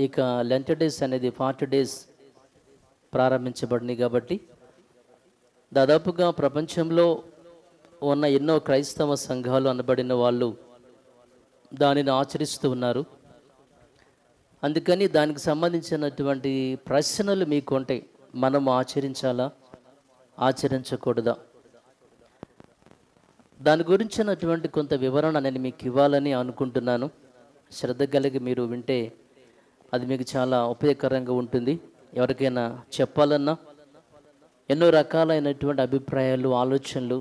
ఇక Lent days అనేది 40 days ప్రారంభించబడినాయి. కాబట్టి దాదాపుగా ప్రపంచంలో ఉన్న ఎన్నో క్రైస్తవ సంఘాలు అనబడిన వాళ్ళు దానిని ఆచరిస్తూ ఉన్నారు. అందుకని దానికి సంబంధించినటువంటి ప్రశ్నలు మీకు ఉంటాయి. మనం ఆచరించాలా, ఆచరించకూడదా? దాని గురించినటువంటి కొంత వివరణ నేను మీకు ఇవ్వాలని అనుకుంటున్నాను. శ్రద్ధ కలిగి మీరు వింటే అది మీకు చాలా ఉపయోగకరంగా ఉంటుంది. ఎవరికైనా చెప్పాలన్నా ఎన్నో రకాలైనటువంటి అభిప్రాయాలు, ఆలోచనలు,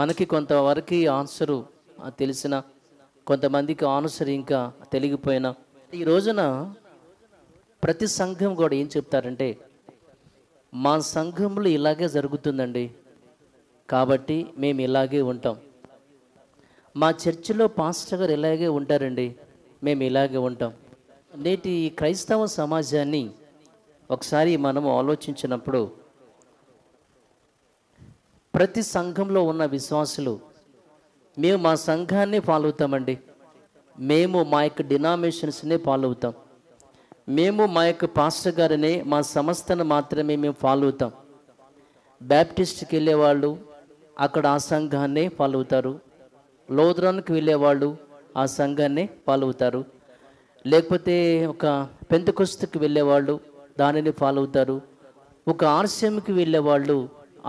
మనకి కొంతవరకు ఆన్సరు తెలిసిన, కొంతమందికి ఆన్సర్ ఇంకా తెలిగిపోయినా, ఈ రోజున ప్రతి సంఘం కూడా ఏం చెప్తారంటే, మా సంఘంలో ఇలాగే జరుగుతుందండి కాబట్టి మేము ఇలాగే ఉంటాం, మా చర్చిలో పాస్టర్ గారు ఇలాగే ఉంటారండి మేము ఇలాగే ఉంటాం. నేటి క్రైస్తవ సమాజాన్ని ఒకసారి మనము ఆలోచించినప్పుడు ప్రతి సంఘంలో ఉన్న విశ్వాసులు మేము మా సంఘాన్ని ఫాలో అవుతామండి, మేము మా యొక్క డినామినేషన్స్నే ఫాలో అవుతాం, మేము మా యొక్క పాస్టర్ గారినే, మా సంస్థను మాత్రమే మేము ఫాలో అవుతాం. బ్యాప్టిస్ట్కి వెళ్ళేవాళ్ళు అక్కడ ఆ సంఘాన్నే ఫాలో అవుతారు, లోథరన్కి వెళ్ళేవాళ్ళు ఆ సంఘాన్నే ఫాలో అవుతారు, లేకపోతే ఒక పెంతెకొస్తుకి వెళ్ళేవాళ్ళు దానిని ఫాలో అవుతారు, ఒక ఆర్సీఎంకి వెళ్ళేవాళ్ళు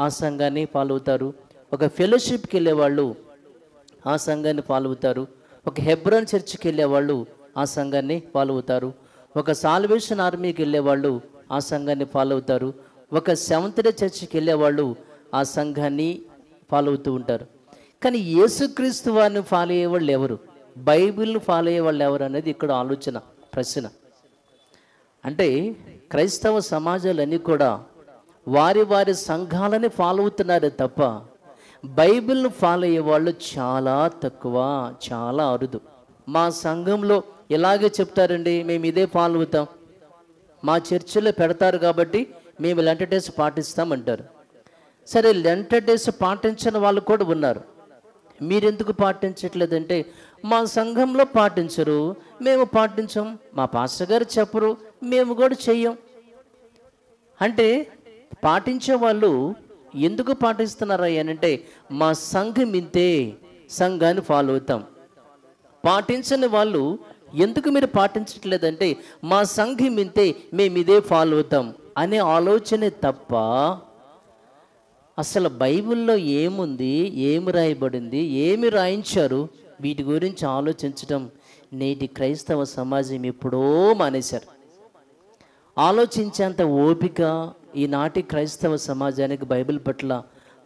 ఆ సంఘాన్ని ఫాలో అవుతారు, ఒక ఫెలోషిప్కి వెళ్ళేవాళ్ళు ఆ సంఘాన్ని ఫాలో అవుతారు, ఒక హెబ్రోన్ చర్చికి వెళ్ళేవాళ్ళు ఆ సంఘాన్ని ఫాలో అవుతారు, ఒక సాల్వేషన్ ఆర్మీకి వెళ్ళేవాళ్ళు ఆ సంఘాన్ని ఫాలో అవుతారు, ఒక సెవెంత్ డే చర్చికి వెళ్ళేవాళ్ళు ఆ సంఘాన్ని ఫాలో అవుతూ ఉంటారు. కానీ యేసుక్రీస్తు వారిని ఫాలో అయ్యేవాళ్ళు ఎవరు, బైబిల్ని ఫాలో అయ్యేవాళ్ళు ఎవరు అనేది ఇక్కడ ఆలోచన, ప్రశ్న. అంటే క్రైస్తవ సమాజాలన్నీ కూడా వారి వారి సంఘాలని ఫాలో అవుతున్నారే తప్ప బైబిల్ను ఫాలో అయ్యేవాళ్ళు చాలా తక్కువ, చాలా అరుదు. మా సంఘంలో ఇలాగే చెప్తారండి, మేము ఇదే ఫాలో అవుతాం, మా చర్చిలో పెడతారు కాబట్టి మేము లెంట్ డేస్ పాటిస్తామంటారు. సరే, లెంట్ డేస్ పాటించని వాళ్ళు కూడా ఉన్నారు. మీరెందుకు పాటించట్లేదంటే, మా సంఘంలో పాటించరు, మేము పాటించం, మా పాస్టర్ గారు చెప్పరు, మేము కూడా చెయ్యం. అంటే పాటించే వాళ్ళు ఎందుకు పాటిస్తున్నారా అంటే, మా సంఘం ఇంతే, సంఘాన్ని ఫాలో అవుతాం. పాటించని వాళ్ళు ఎందుకు మీరు పాటించట్లేదంటే, మా సంఘం ఇంతే, మేము ఇదే ఫాలో అవుతాం అనే ఆలోచనే తప్ప అసలు బైబిల్లో ఏముంది, ఏమి రాయబడింది, ఏమి రాయించారు, వీటి గురించి ఆలోచించడం నేటి క్రైస్తవ సమాజం ఎప్పుడో మానేశారు. ఆలోచించేంత ఓపిక ఈనాటి క్రైస్తవ సమాజానికి బైబిల్ పట్ల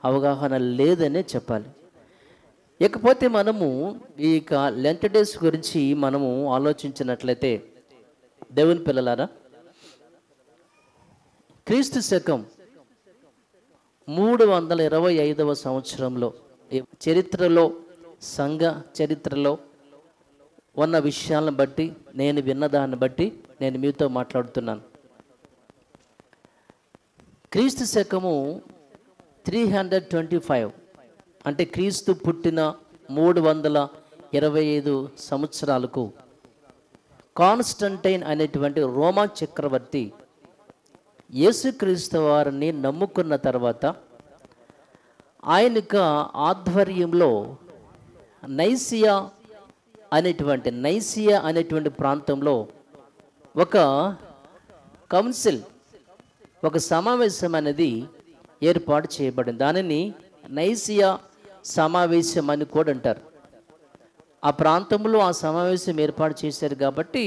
అవగాహన లేదనే చెప్పాలి. ఇకపోతే మనము ఈ లెంట్ డేస్ గురించి మనము ఆలోచించినట్లయితే, దేవుని పిల్లలారా, క్రీస్తు శకం 325వ సంవత్సరంలో చరిత్రలో, సంఘ చరిత్రలో ఉన్న విషయాలను బట్టి, నేను విన్నదాన్ని బట్టి నేను మీతో మాట్లాడుతున్నాను. క్రీస్తు శకము 325 అంటే క్రీస్తు పుట్టిన 325 సంవత్సరాలకు కాన్స్టంటైన్ అనేటువంటి రోమా చక్రవర్తి యేసుక్రీస్తు వారిని నమ్ముకున్న తర్వాత ఆయనకు ఆధ్వర్యంలో నైసియా అనేటువంటి ప్రాంతంలో ఒక కౌన్సిల్, ఒక సమావేశం అనేది ఏర్పాటు చేయబడింది. దానిని నైసియా సమావేశం అని కూడా అంటారు. ఆ ప్రాంతంలో ఆ సమావేశం ఏర్పాటు చేశారు కాబట్టి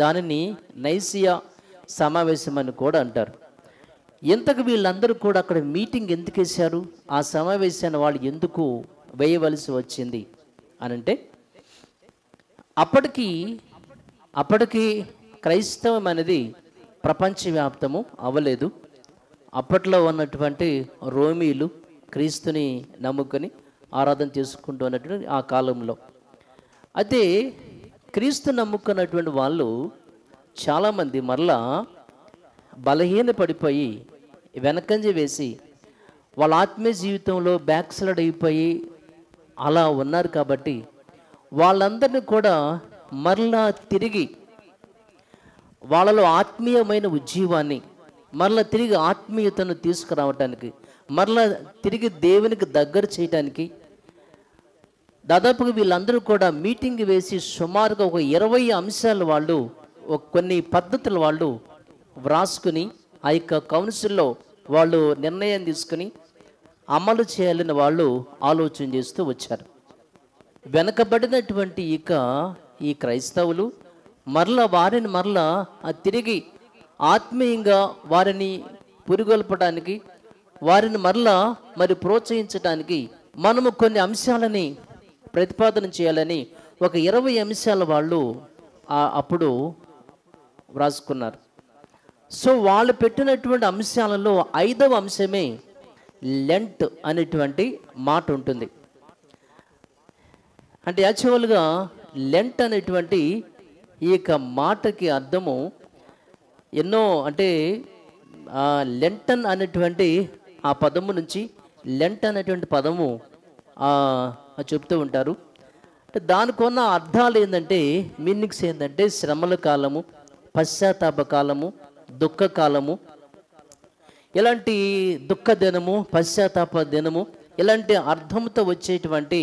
దానిని నైసియా సమావేశం అని కూడా అంటారు. ఇంతకు వీళ్ళందరూ కూడా అక్కడ మీటింగ్ ఎందుకు వేశారు, ఆ సమావేశాన్ని వాళ్ళు ఎందుకు వేయవలసి వచ్చింది అనంటే, అప్పటికి క్రైస్తవం అనేది ప్రపంచవ్యాప్తము అవ్వలేదు. అప్పట్లో ఉన్నటువంటి రోమీలు క్రీస్తుని నమ్ముకొని ఆరాధన చేసుకుంటూ ఉన్నటువంటి ఆ కాలంలో, అయితే క్రీస్తు నమ్ముకున్నటువంటి వాళ్ళు చాలామంది మరలా బలహీన పడిపోయి వెనకంజ వేసి వాళ్ళ ఆత్మీయ జీవితంలో బ్యాక్ స్లైడ్ అయిపోయి అలా ఉన్నారు. కాబట్టి వాళ్ళందరినీ కూడా మరలా తిరిగి వాళ్ళలో ఆత్మీయమైన ఉజ్జీవాన్ని, మరలా తిరిగి ఆత్మీయతను తీసుకురావటానికి, మరలా తిరిగి దేవునికి దగ్గర చేయటానికి దాదాపుగా వీళ్ళందరూ కూడా మీటింగ్ వేసి సుమారుగా ఒక 20 అంశాలు వాళ్ళు, కొన్ని పద్ధతులు వాళ్ళు వ్రాసుకుని ఆ యొక్క కౌన్సిల్లో వాళ్ళు నిర్ణయం తీసుకుని అమలు చేయాలని వాళ్ళు ఆలోచన చేస్తూ వచ్చారు. వెనకబడినటువంటి ఈ క్రైస్తవులు వారిని తిరిగి ఆత్మీయంగా వారిని పురిగొల్పడానికి, వారిని ప్రోత్సహించడానికి మనము కొన్ని అంశాలని ప్రతిపాదన చేయాలని ఒక 20 అంశాలు వాళ్ళు అప్పుడు వ్రాసుకున్నారు. సో వాళ్ళు పెట్టినటువంటి అంశాలలో 5వ అంశమే లెంట్ అనేటువంటి మాట ఉంటుంది. అంటే యాక్చువల్గా లెంట్ అనేటువంటి ఈ యొక్క మాటకి అర్థము ఎన్నో, అంటే లెంటన్ అనేటువంటి ఆ పదము నుంచి లెంట్ అనేటువంటి పదము చెప్తూ ఉంటారు. అంటే దానికి ఉన్న అర్థాలు ఏంటంటే, మీనింగ్స్ ఏంటంటే శ్రమల కాలము, పశ్చాత్తాప కాలము, దుఃఖ కాలము, ఇలాంటి దుఃఖ దినము, పశ్చాత్తాప దినము, ఇలాంటి అర్థంతో వచ్చేటువంటి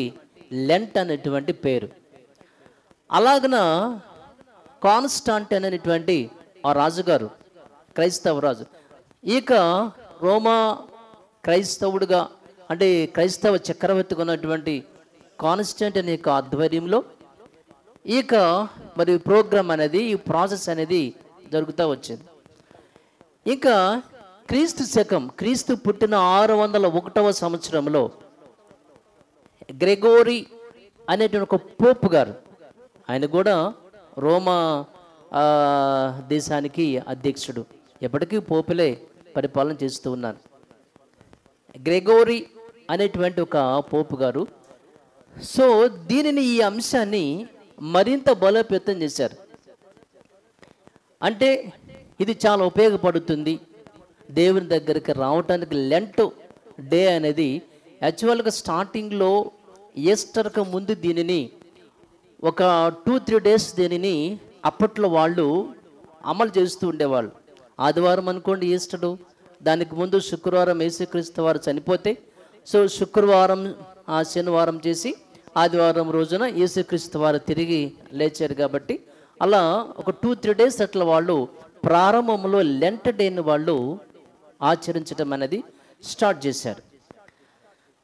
లెంట్ అనేటువంటి పేరు. అలాగన కాన్స్టాంటిన్ అనేటువంటి ఆ రాజుగారు, క్రైస్తవ రాజు, ఇక రోమా క్రైస్తవుడుగా, అంటే క్రైస్తవ చక్రవర్తిగా ఉన్నటువంటి కాన్స్టాంటిన్ యొక్క ఆధ్వర్యంలో ప్రోగ్రామ్ అనేది, ఈ ప్రాసెస్ అనేది జరుగుతూ వచ్చింది. ఇంకా క్రీస్తు పుట్టిన 601వ సంవత్సరంలో గ్రెగోరీ అనేటువంటి ఒక పోప్ గారు, ఆయన కూడా రోమా దేశానికి అధ్యక్షుడు, ఎప్పటికీ పోపులే పరిపాలన చేస్తూ ఉన్నారు. గ్రెగోరీ అనేటువంటి ఒక పోపు గారు సో ఈ అంశాన్ని మరింత బలోపేతం చేశారు. అంటే ఇది చాలా ఉపయోగపడుతుంది దేవుని దగ్గరికి రావటానికి. లెంట్ డే అనేది యాక్చువల్గా స్టార్టింగ్లో ఈస్టర్కి ముందు దీనిని ఒక 2-3 డేస్ దీనిని అప్పట్లో వాళ్ళు అమలు చేస్తూ ఉండేవాళ్ళు. ఆదివారం అనుకోండి ఈస్టరు, దానికి ముందు శుక్రవారం యేసుక్రీస్తు వారు చనిపోతే, సో శుక్రవారం శనివారం చేసి ఆదివారం రోజున యేసుక్రీస్తు వారు తిరిగి లేచారు. కాబట్టి అలా ఒక 2-3 డేస్ అట్లా వాళ్ళు ప్రారంభంలో లెంట్ డేని వాళ్ళు ఆచరించడం అనేది స్టార్ట్ చేశారు.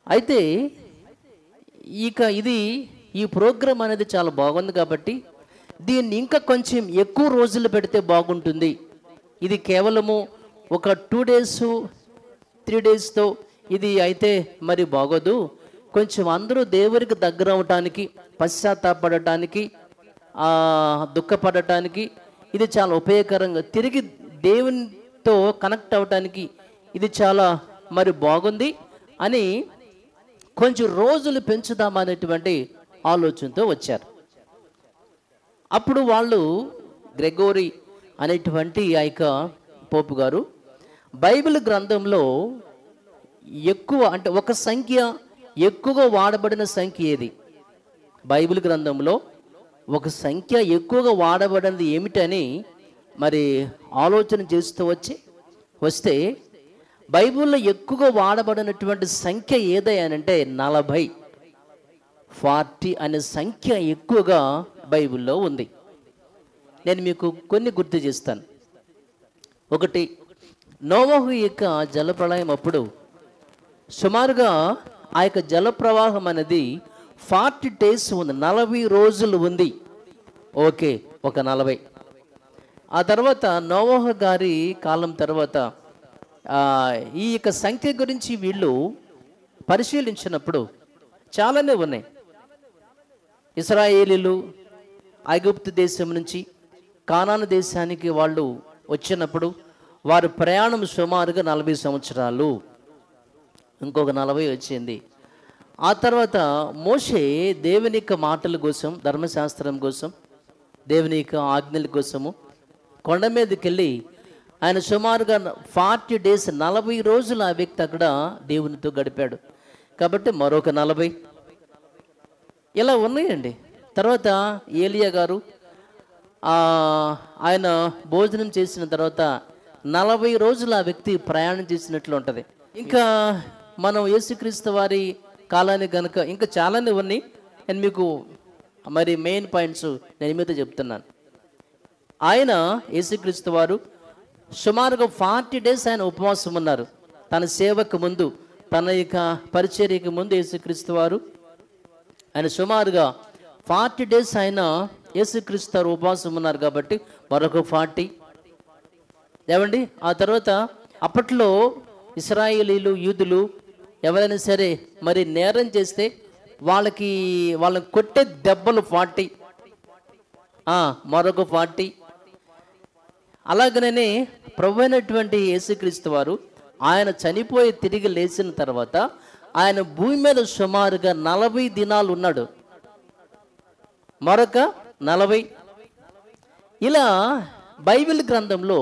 అయితే ఈ ప్రోగ్రాం అనేది చాలా బాగుంది కాబట్టి దీన్ని ఇంకా కొంచెం ఎక్కువ రోజులు పెడితే బాగుంటుంది. ఇది కేవలము ఒక 2 డేస్ 3 డేస్తో ఇది అయితే మరి బాగోదు. కొంచెం అందరూ దేవునికి దగ్గర అవటానికి, పశ్చాత్తాపడటానికి, దుఃఖపడటానికి ఇది చాలా ఉపయోగకరంగా, తిరిగి దేవునితో కనెక్ట్ అవటానికి ఇది చాలా మరి బాగుంది అని కొంచెం రోజులు పెంచుదామనేటువంటి ఆలోచనతో వచ్చారు. అప్పుడు వాళ్ళు గ్రెగోరీ అనేటువంటి ఆ యొక్క పోపు గారు బైబిల్ గ్రంథంలో ఎక్కువ, అంటే ఒక సంఖ్య ఎక్కువగా వాడబడిన సంఖ్య ఏది, బైబిల్ గ్రంథంలో ఒక సంఖ్య ఎక్కువగా వాడబడినది ఏమిటని మరి ఆలోచన చేస్తూ వస్తే బైబిల్లో ఎక్కువగా వాడబడినటువంటి సంఖ్య ఏదైనంటే 40 అనే సంఖ్య ఎక్కువగా బైబిల్లో ఉంది. నేను మీకు కొన్ని గుర్తు చేస్తాను. ఒకటి, నోవహు యొక్క జలప్రళయం అప్పుడు సుమారుగా ఆ యొక్క జలప్రవాహం అనేది 40 డేస్ ఉంది, 40 రోజులు ఉంది. ఓకే, ఒక 40. ఆ తర్వాత నోవహు గారి కాలం తర్వాత ఈ యొక్క సంఖ్య గురించి వీళ్ళు పరిశీలించినప్పుడు చాలానే ఉన్నాయి. ఇశ్రాయేలీలు ఐగుప్తు దేశం నుంచి కానాను దేశానికి వాళ్ళు వచ్చినప్పుడు వారి ప్రయాణం సుమారుగా 40 సంవత్సరాలు, ఇంకొక 40 వచ్చింది. ఆ తర్వాత మోషే దేవుని యొక్క మాటల కోసం, ధర్మశాస్త్రం కోసం, దేవుని యొక్క ఆజ్ఞల కోసము కొండ మీదకి వెళ్ళి ఆయన సుమారుగా 40 డేస్ 40 రోజులు ఆ వ్యక్తి అక్కడ దేవునితో గడిపాడు. కాబట్టి మరొక 40 ఇలా ఉన్నాయండి. తర్వాత ఏలియా గారు ఆయన భోజనం చేసిన తర్వాత 40 రోజులు ఆ వ్యక్తి ప్రయాణం చేసినట్లు ఉంటుంది. ఇంకా మనం యేసుక్రీస్తు వారి కాలాన్ని కనుక ఇంకా చాలానే ఉన్నాయి. నేను మీకు మరి మెయిన్ పాయింట్స్ నేను మీద చెప్తున్నాను. ఆయన యేసుక్రీస్తు వారు సుమారుగా 40 days ఆయన ఉపవాసం ఉన్నారు. తన సేవకు ముందు, తన యొక్క పరిచర్యకు ముందు యేసుక్రీస్తు వారు ఆయన సుమారుగా 40 days ఆయన యేసుక్రీస్తు వారు ఉపవాసం ఉన్నారు. కాబట్టి మరొక 40 ఏమండి. ఆ తర్వాత అప్పట్లో ఇశ్రాయేలీలు, యూదులు ఎవరైనా సరే మరి నేరం చేస్తే వాళ్ళని కొట్టే దెబ్బలు 40, మరొక 40. అలాగనే ప్రభు అయినటువంటి యేసుక్రీస్తు వారు ఆయన చనిపోయి తిరిగి లేచిన తర్వాత ఆయన భూమి మీద సుమారుగా 40 దినాలు ఉన్నాడు, మరొక 40. ఇలా బైబిల్ గ్రంథంలో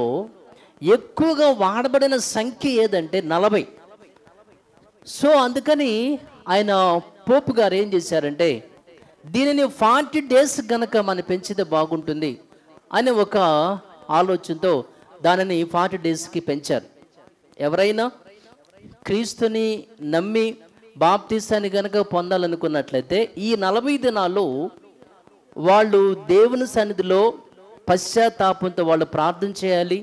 ఎక్కువగా వాడబడిన సంఖ్య ఏదంటే 40. సో అందుకని ఆయన పోపు గారు ఏం చేశారంటే దీనిని 40 days గనక మనం పెంచితే బాగుంటుంది అని ఒక ఆలోచనతో దానిని 40 daysకి పెంచారు. ఎవరైనా క్రీస్తుని నమ్మి బాప్తీసాన్ని గనక పొందాలనుకున్నట్లయితే ఈ 40 దినాలు వాళ్ళు దేవుని సన్నిధిలో పశ్చాత్తాపంతో వాళ్ళు ప్రార్థన చేయాలి,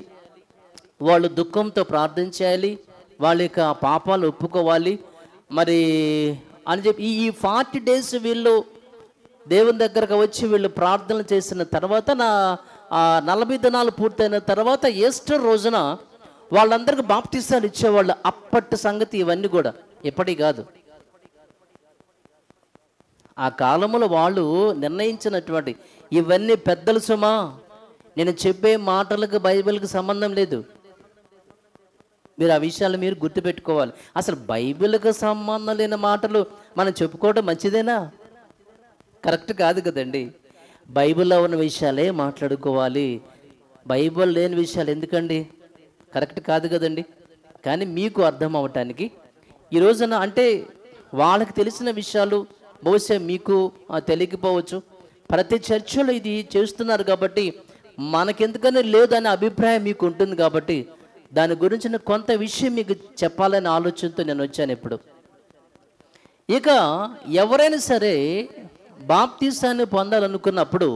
వాళ్ళు దుఃఖంతో ప్రార్థన చేయాలి, వాళ్ళ యొక్క పాపాలు ఒప్పుకోవాలి మరి అని చెప్పి ఈ 40 days వీళ్ళు దేవుని దగ్గరకు వచ్చి వీళ్ళు ప్రార్థనలు చేసిన తర్వాత 40 దినాలు పూర్తయిన తర్వాత ఈస్టర్ రోజున వాళ్ళందరికీ బాప్తిసాలు ఇచ్చేవాళ్ళు. అప్పటి సంగతి ఇవన్నీ కూడా ఎప్పటి కాదు. ఆ కాలంలో వాళ్ళు నిర్ణయించినటువంటి ఇవన్నీ పెద్దల సుమా. నేను చెప్పే మాటలకు బైబిల్కి సంబంధం లేదు. మీరు ఆ విషయాలు మీరు గుర్తుపెట్టుకోవాలి. అసలు బైబిల్కి సంబంధం లేని మాటలు మనం చెప్పుకోవడం మంచిదేనా? కరెక్ట్ కాదు కదండి. బైబిల్లో ఉన్న విషయాలే మాట్లాడుకోవాలి. బైబిల్ లేని విషయాలు ఎందుకండి? కరెక్ట్ కాదు కదండి. కానీ మీకు అర్థం అవ్వటానికి ఈ రోజున అంటే వాళ్ళకి తెలిసిన విషయాలు బహుశా మీకు తెలియకపోవచ్చు. ప్రతి చర్చలో ఇది చేస్తున్నారు కాబట్టి మనకెందుకనే లేదనే అభిప్రాయం మీకు ఉంటుంది. కాబట్టి దాని గురించిన కొంత విషయం మీకు చెప్పాలనే ఆలోచనతో నేను వచ్చాను ఇప్పుడు. ఇక ఎవరైనా సరే బాప్తీసాన్ని పొందాలనుకున్నప్పుడు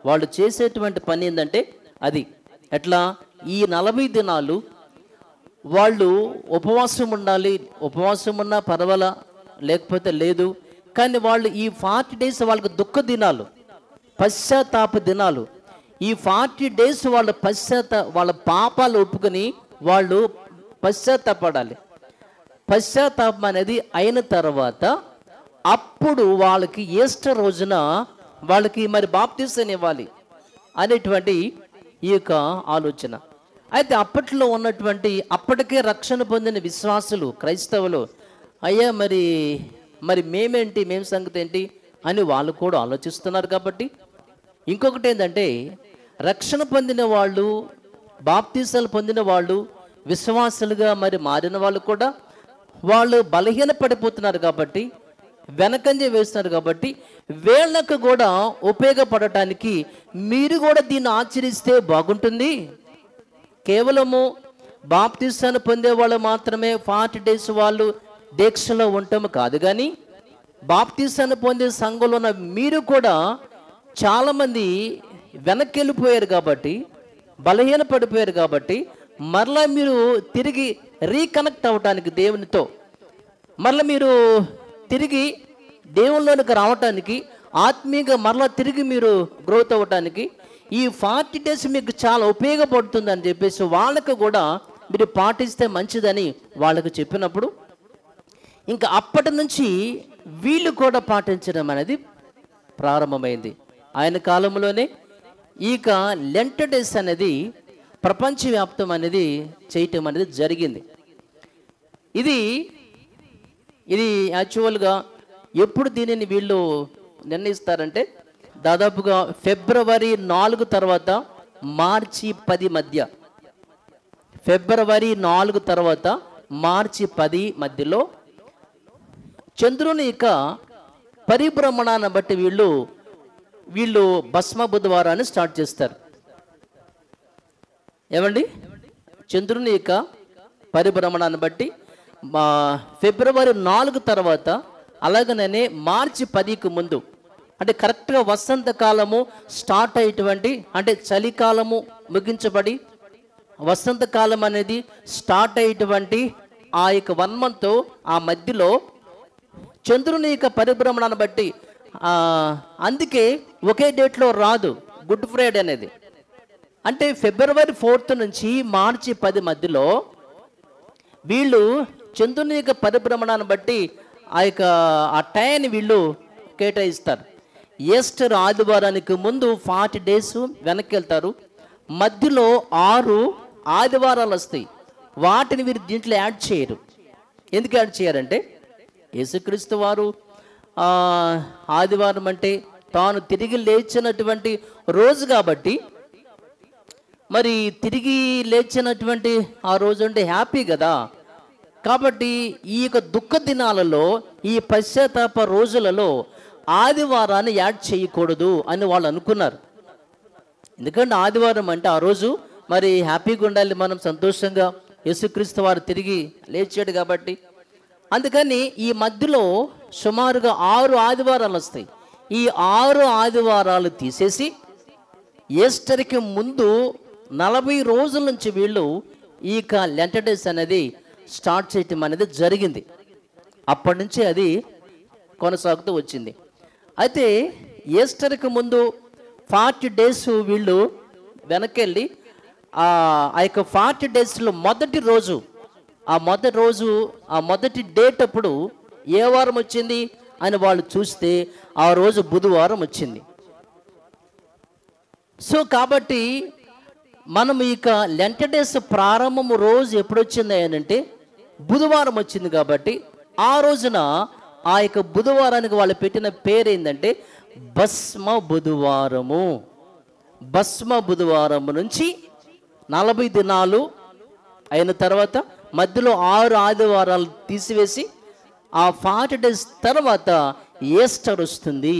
వాళ్ళు చేసేటువంటి పని ఏంటంటే అది ఎట్లా ఈ 40 దినాలు వాళ్ళు ఉపవాసం ఉండాలి. ఉపవాసం ఉన్నా పర్వాలా, లేకపోతే లేదు. కానీ వాళ్ళు ఈ 40 days వాళ్ళకి దుఃఖ దినాలు, పశ్చాత్తాప దినాలు. ఈ 40 days వాళ్ళ పాపాలు ఒప్పుకొని వాళ్ళు పశ్చాత్తాపడాలి. పశ్చాత్తాపం అనేది అయిన తర్వాత అప్పుడు వాళ్ళకి ఈస్టర్ రోజున వాళ్ళకి మరి బాప్తిసం ఇవ్వాలి అనేటువంటి ఈ యొక్క ఆలోచన. అయితే అప్పట్లో ఉన్నటువంటి అప్పటికే రక్షణ పొందిన విశ్వాసులు, క్రైస్తవులు, అయ్యా మరి మేం సంగతి ఏంటి అని వాళ్ళు కూడా ఆలోచిస్తున్నారు. కాబట్టి ఇంకొకటి ఏంటంటే రక్షణ పొందిన వాళ్ళు, బాప్తీసాలు పొందిన వాళ్ళు, విశ్వాసులుగా మరి మారిన వాళ్ళు కూడా వాళ్ళు బలహీన పడిపోతున్నారు. కాబట్టి వెనకంజ వేస్తున్నారు. కాబట్టి వీళ్ళకు కూడా ఉపయోగపడటానికి మీరు కూడా దీన్ని ఆచరిస్తే బాగుంటుంది. కేవలము బాప్తీసాన్ని పొందే వాళ్ళు మాత్రమే 40 days వాళ్ళు దీక్షలో ఉండటం కాదు, కానీ బాప్తీసాన్ని పొందే సంఘంలో ఉన్న మీరు కూడా చాలామంది వెనక్కి వెళ్ళిపోయారు కాబట్టి, బలహీన పడిపోయారు కాబట్టి మరలా మీరు తిరిగి రీకనెక్ట్ అవ్వటానికి దేవునితో, మరలా మీరు తిరిగి దేవునిలోనికి రావటానికి, ఆత్మీయంగా మరలా తిరిగి మీరు గ్రోత్ అవ్వటానికి ఈ 40 days మీకు చాలా ఉపయోగపడుతుంది అని చెప్పేసి వాళ్ళకు కూడా మీరు పాటిస్తే మంచిదని వాళ్ళకు చెప్పినప్పుడు ఇంకా అప్పటి నుంచి వీళ్ళు కూడా పాటించడం అనేది ప్రారంభమైంది. ఆయన కాలంలోనే ఇక లెంట్ డేస్ అనేది ప్రపంచవ్యాప్తం అనేది చేయటం అనేది జరిగింది. ఇది యాక్చువల్గా ఎప్పుడు దీనిని వీళ్ళు నిర్ణయిస్తారంటే దాదాపుగా ఫిబ్రవరి 4 తర్వాత మార్చి 10 మధ్య, ఫిబ్రవరి 4 తర్వాత మార్చి 10 మధ్యలో చంద్రుని యొక్క పరిభ్రమణాన్ని బట్టి వీళ్ళు వీళ్ళు భస్మ బుధవారాన్ని స్టార్ట్ చేస్తారు. ఏమండి, చంద్రుని యొక్క పరిభ్రమణాన్ని బట్టి ఫిబ్రవరి 4 తర్వాత, అలాగనే మార్చి 10కి ముందు, అంటే కరెక్ట్గా వసంతకాలము స్టార్ట్ అయ్యేటువంటి, అంటే చలికాలము ముగించబడి వసంతకాలం అనేది స్టార్ట్ అయ్యేటువంటి ఆ యొక్క 1 month ఆ మధ్యలో చంద్రుని యొక్క పరిభ్రమణాన్ని బట్టి, అందుకే ఒకే డేట్లో రాదు గుడ్ ఫ్రైడే అనేది. అంటే ఫిబ్రవరి 4 నుంచి మార్చి 10 మధ్యలో వీళ్ళు చంద్రుని యొక్క పరిభ్రమణాన్ని బట్టి ఆ టైంని వీళ్ళు కేటాయిస్తారు. ఈస్టర్ ఆదివారానికి ముందు 40 days వెనక్కి వెళ్తారు. మధ్యలో 6 ఆదివారాలు వస్తాయి. వాటిని వీరు దీంట్లో యాడ్ చేయరు. ఎందుకు యాడ్ చేయారంటే, యేసుక్రీస్తు వారు ఆదివారం అంటే తాను తిరిగి లేచినటువంటి రోజు కాబట్టి, మరి తిరిగి లేచినటువంటి ఆ రోజు అంటే హ్యాపీ కదా. కాబట్టి ఈ యొక్క దుఃఖ దినాలలో, ఈ పశ్చాత్తాప రోజులలో ఆదివారాన్ని యాడ్ చేయకూడదు అని వాళ్ళు అనుకున్నారు. ఎందుకంటే ఆదివారం అంటే ఆ రోజు మరి హ్యాపీగా ఉండాలి, మనం సంతోషంగా, యేసుక్రీస్తు వారు తిరిగి లేచాడు కాబట్టి. అందుకని ఈ మధ్యలో సుమారుగా 6 ఆదివారాలు వస్తాయి. ఈ 6 ఆదివారాలు తీసేసి ఈస్టర్కి ముందు 40 రోజుల నుంచి వీళ్ళు ఈ లెంట్ డేస్ అనేది స్టార్ట్ చేయటం అనేది జరిగింది. అప్పటి నుంచి అది కొనసాగుతూ వచ్చింది. అయితే ఈస్టర్కి ముందు 40 days వీళ్ళు వెనకెళ్ళి ఆ యొక్క 40 daysలో మొదటి రోజు, ఆ మొదటి డేట్ అప్పుడు ఏ వారం వచ్చింది అని వాళ్ళు చూస్తే ఆ రోజు బుధవారం వచ్చింది. సో కాబట్టి మనం ఇక లెంట్ డేస్ ప్రారంభము రోజు ఎప్పుడు వచ్చింది అంటే బుధవారం వచ్చింది. కాబట్టి ఆ రోజున ఆ యొక్క బుధవారానికి వాళ్ళు పెట్టిన పేరు ఏంటంటే భస్మ బుధవారము. భస్మ బుధవారము నుంచి 40 దినాలు అయిన తర్వాత మధ్యలో 6 ఆదివారాలు తీసివేసి ఆ 40 days తర్వాత ఈస్టర్ వస్తుంది.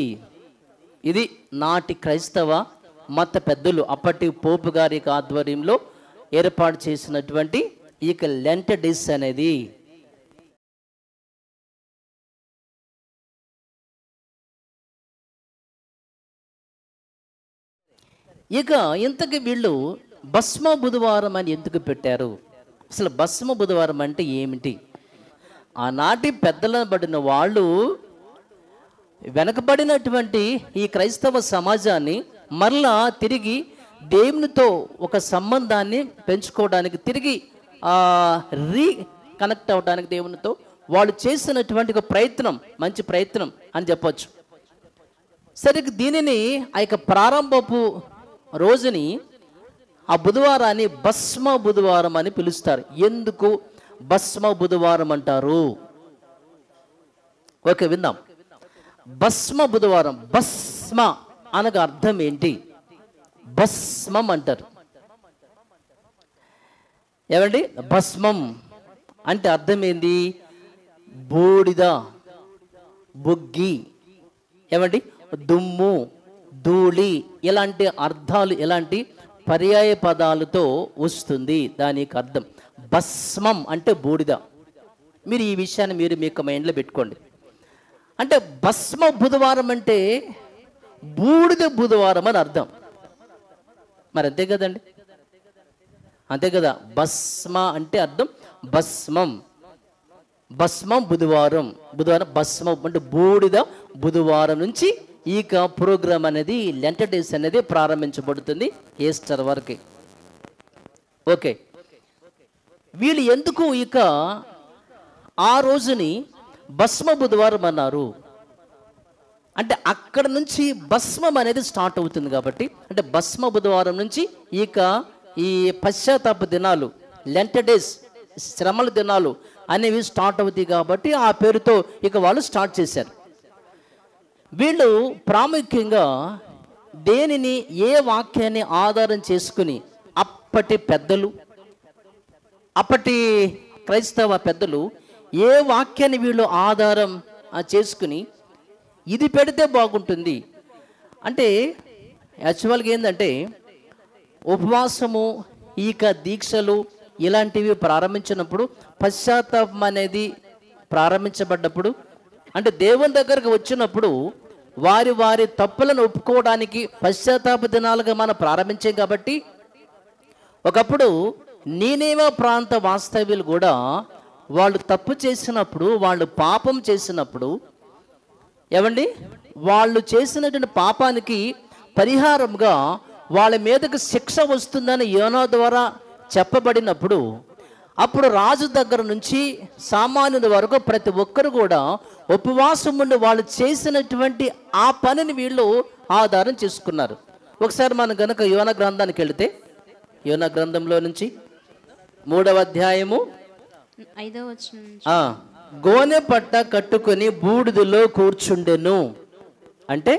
ఇది నాటి క్రైస్తవ మత పెద్దలు, అప్పటి పోపు గారి ఆధ్వర్యంలో ఏర్పాటు చేసినటువంటి ఈ లెంట్ డేస్ అనేది. ఇక ఇంతకు వీళ్ళు భస్మ బుధవారం అని ఎందుకు పెట్టారు? అసలు భస్మ బుధవారం అంటే ఏమిటి? ఆనాటి పెద్దలను పడిన వాళ్ళు వెనకబడినటువంటి ఈ క్రైస్తవ సమాజాన్ని మరలా తిరిగి దేవునితో ఒక సంబంధాన్ని పెంచుకోవడానికి, తిరిగి కనెక్ట్ అవ్వడానికి దేవునితో వాళ్ళు చేసినటువంటి ఒక ప్రయత్నం, మంచి ప్రయత్నం అని చెప్పొచ్చు. సరిగ్గా దీనిని ఆ యొక్క ప్రారంభపు రోజుని, ఆ బుధవారాన్ని భస్మ బుధవారం అని పిలుస్తారు. ఎందుకు భస్మ బుధవారం అంటారు? ఓకే, విందాం. భస్మ బుధవారం, భస్మ అనగా అర్థం ఏంటి? భస్మం అంటారు. ఏమండి, భస్మం అంటే అర్థం ఏంది? బూడిద, బొగ్గి, ఏమండి, దుమ్ము, ధూళి, ఇలాంటి అర్థాలు, ఇలాంటి పర్యాయ పదాలతో వస్తుంది దానికి అర్థం. భస్మం అంటే బూడిద. మీరు ఈ విషయాన్ని మీరు మీ యొక్క మైండ్లో పెట్టుకోండి. అంటే భస్మ బుధవారం అంటే బూడిద బుధవారం అని అర్థం. మరి అంతే కదండి, అంతే కదా. భస్మ అంటే అర్థం భస్మం. భస్మం బుధవారం, భస్మం అంటే బూడిద బుధవారం నుంచి ఈ ప్రోగ్రామ్ అనేది, లెంట్ డేస్ అనేది ప్రారంభించబడుతుంది ఈస్టర్ వరకు. ఓకే, వీళ్ళు ఎందుకు ఇక ఆ రోజుని భస్మ బుధవారం అన్నారు అంటే అక్కడ నుంచి భస్మం అనేది స్టార్ట్ అవుతుంది కాబట్టి, అంటే భస్మ బుధవారం నుంచి ఇక ఈ పశ్చాత్తాప దినాలు, లెంట్ డేస్, శ్రమల దినాలు అనేవి స్టార్ట్ అవుతాయి కాబట్టి ఆ పేరుతో ఇక వాళ్ళు స్టార్ట్ చేశారు. వీళ్ళు ప్రాముఖ్యంగా దేనిని, ఏ వాక్యాన్ని ఆధారం చేసుకుని అప్పటి పెద్దలు, అప్పటి క్రైస్తవ పెద్దలు ఏ వాక్యాన్ని వీళ్ళు ఆధారం చేసుకుని ఇది పెడితే బాగుంటుంది, అంటే యాక్చువల్గా ఏంటంటే ఉపవాసము ఈక దీక్షలు ఇలాంటివి ప్రారంభించినప్పుడు పశ్చాత్తాపం అనేది ప్రారంభించబడ్డప్పుడు అంటే దేవుని దగ్గరకు వచ్చినప్పుడు వారి వారి తప్పులను ఒప్పుకోవడానికి పశ్చాత్తాప దినాలుగా మనం ప్రారంభించాం కాబట్టి ఒకప్పుడు నీనేవే ప్రాంత వాస్తవ్యులు కూడా వాళ్ళు తప్పు చేసినప్పుడు వాళ్ళు పాపం చేసినప్పుడు ఏమండి వాళ్ళు చేసినటువంటి పాపానికి పరిహారంగా వాళ్ళ మీదకు శిక్ష వస్తుందని యోనా ద్వారా చెప్పబడినప్పుడు అప్పుడు రాజు దగ్గర నుంచి సామాన్యుల వరకు ప్రతి ఒక్కరు కూడా ఉపవాసం ఉండి వాళ్ళు చేసినటువంటి ఆ పనిని వీళ్ళు ఆధారం చేసుకున్నారు. ఒకసారి మనం కనుక యోనా గ్రంథానికి వెళితే యోనా గ్రంథంలో నుంచి 3వ అధ్యాయము 5వ వచనం, గోనె పట్ట కట్టుకొని బూడిదలో కూర్చుండెను. అంటే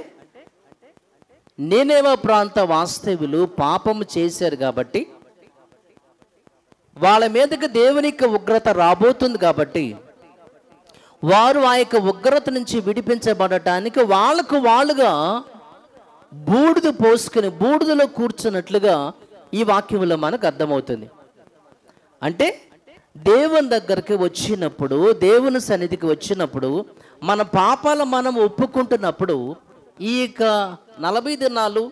నీనేవే ప్రాంత వాస్తవ్యులు పాపము చేశారు కాబట్టి వాళ్ళ మీదకి దేవునికి ఉగ్రత రాబోతుంది కాబట్టి వారు ఆ యొక్క ఉగ్రత నుంచి విడిపించబడటానికి వాళ్ళకు వాళ్ళుగా బూడిద పోసుకుని బూడిదలో కూర్చున్నట్లుగా ఈ వాక్యంలో మనకు అర్థమవుతుంది. అంటే దేవుని దగ్గరికి వచ్చినప్పుడు దేవుని సన్నిధికి వచ్చినప్పుడు మన పాపాలు మనం ఒప్పుకుంటున్నప్పుడు ఈ యొక్క 40 దినాలు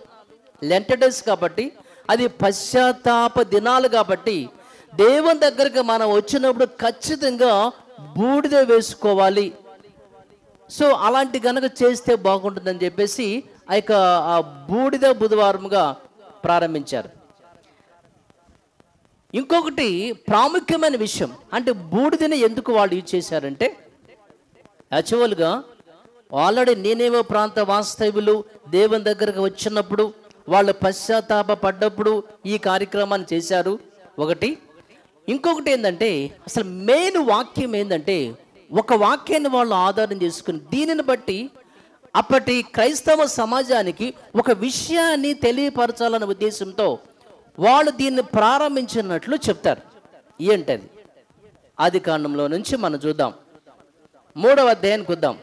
లెంట్ డేస్ కాబట్టి అది పశ్చాత్తాప దినాలు కాబట్టి దేవుని దగ్గరికి మనం వచ్చినప్పుడు ఖచ్చితంగా బూడిద వేసుకోవాలి. సో అలాంటి కనుక చేస్తే బాగుంటుందని చెప్పేసి ఆ బూడిద బుధవారంగా ప్రారంభించారు. ఇంకొకటి ప్రాముఖ్యమైన విషయం అంటే బూడిదని ఎందుకు వాళ్ళు యూజ్ చేశారంటే యాక్చువల్గా ఆల్రెడీ నీనేవే ప్రాంత వాస్తవ్యులు దేవుని దగ్గరకు వచ్చినప్పుడు వాళ్ళు పశ్చాత్తాప పడ్డప్పుడు ఈ కార్యక్రమాన్ని చేశారు ఒకటి. ఇంకొకటి ఏంటంటే అసలు మెయిన్ వాక్యం ఏంటంటే ఒక వాక్యాన్ని వాళ్ళు ఆధారం చేసుకుని దీనిని బట్టి అప్పటి క్రైస్తవ సమాజానికి ఒక విషయాన్ని తెలియపరచాలనే ఉద్దేశంతో వాళ్ళు దీన్ని ప్రారంభించినట్లు చెప్తారు. ఏంటది? ఆదికాండంలో నుంచి మనం చూద్దాం. 3వ అధ్యాయానికి వద్దాం.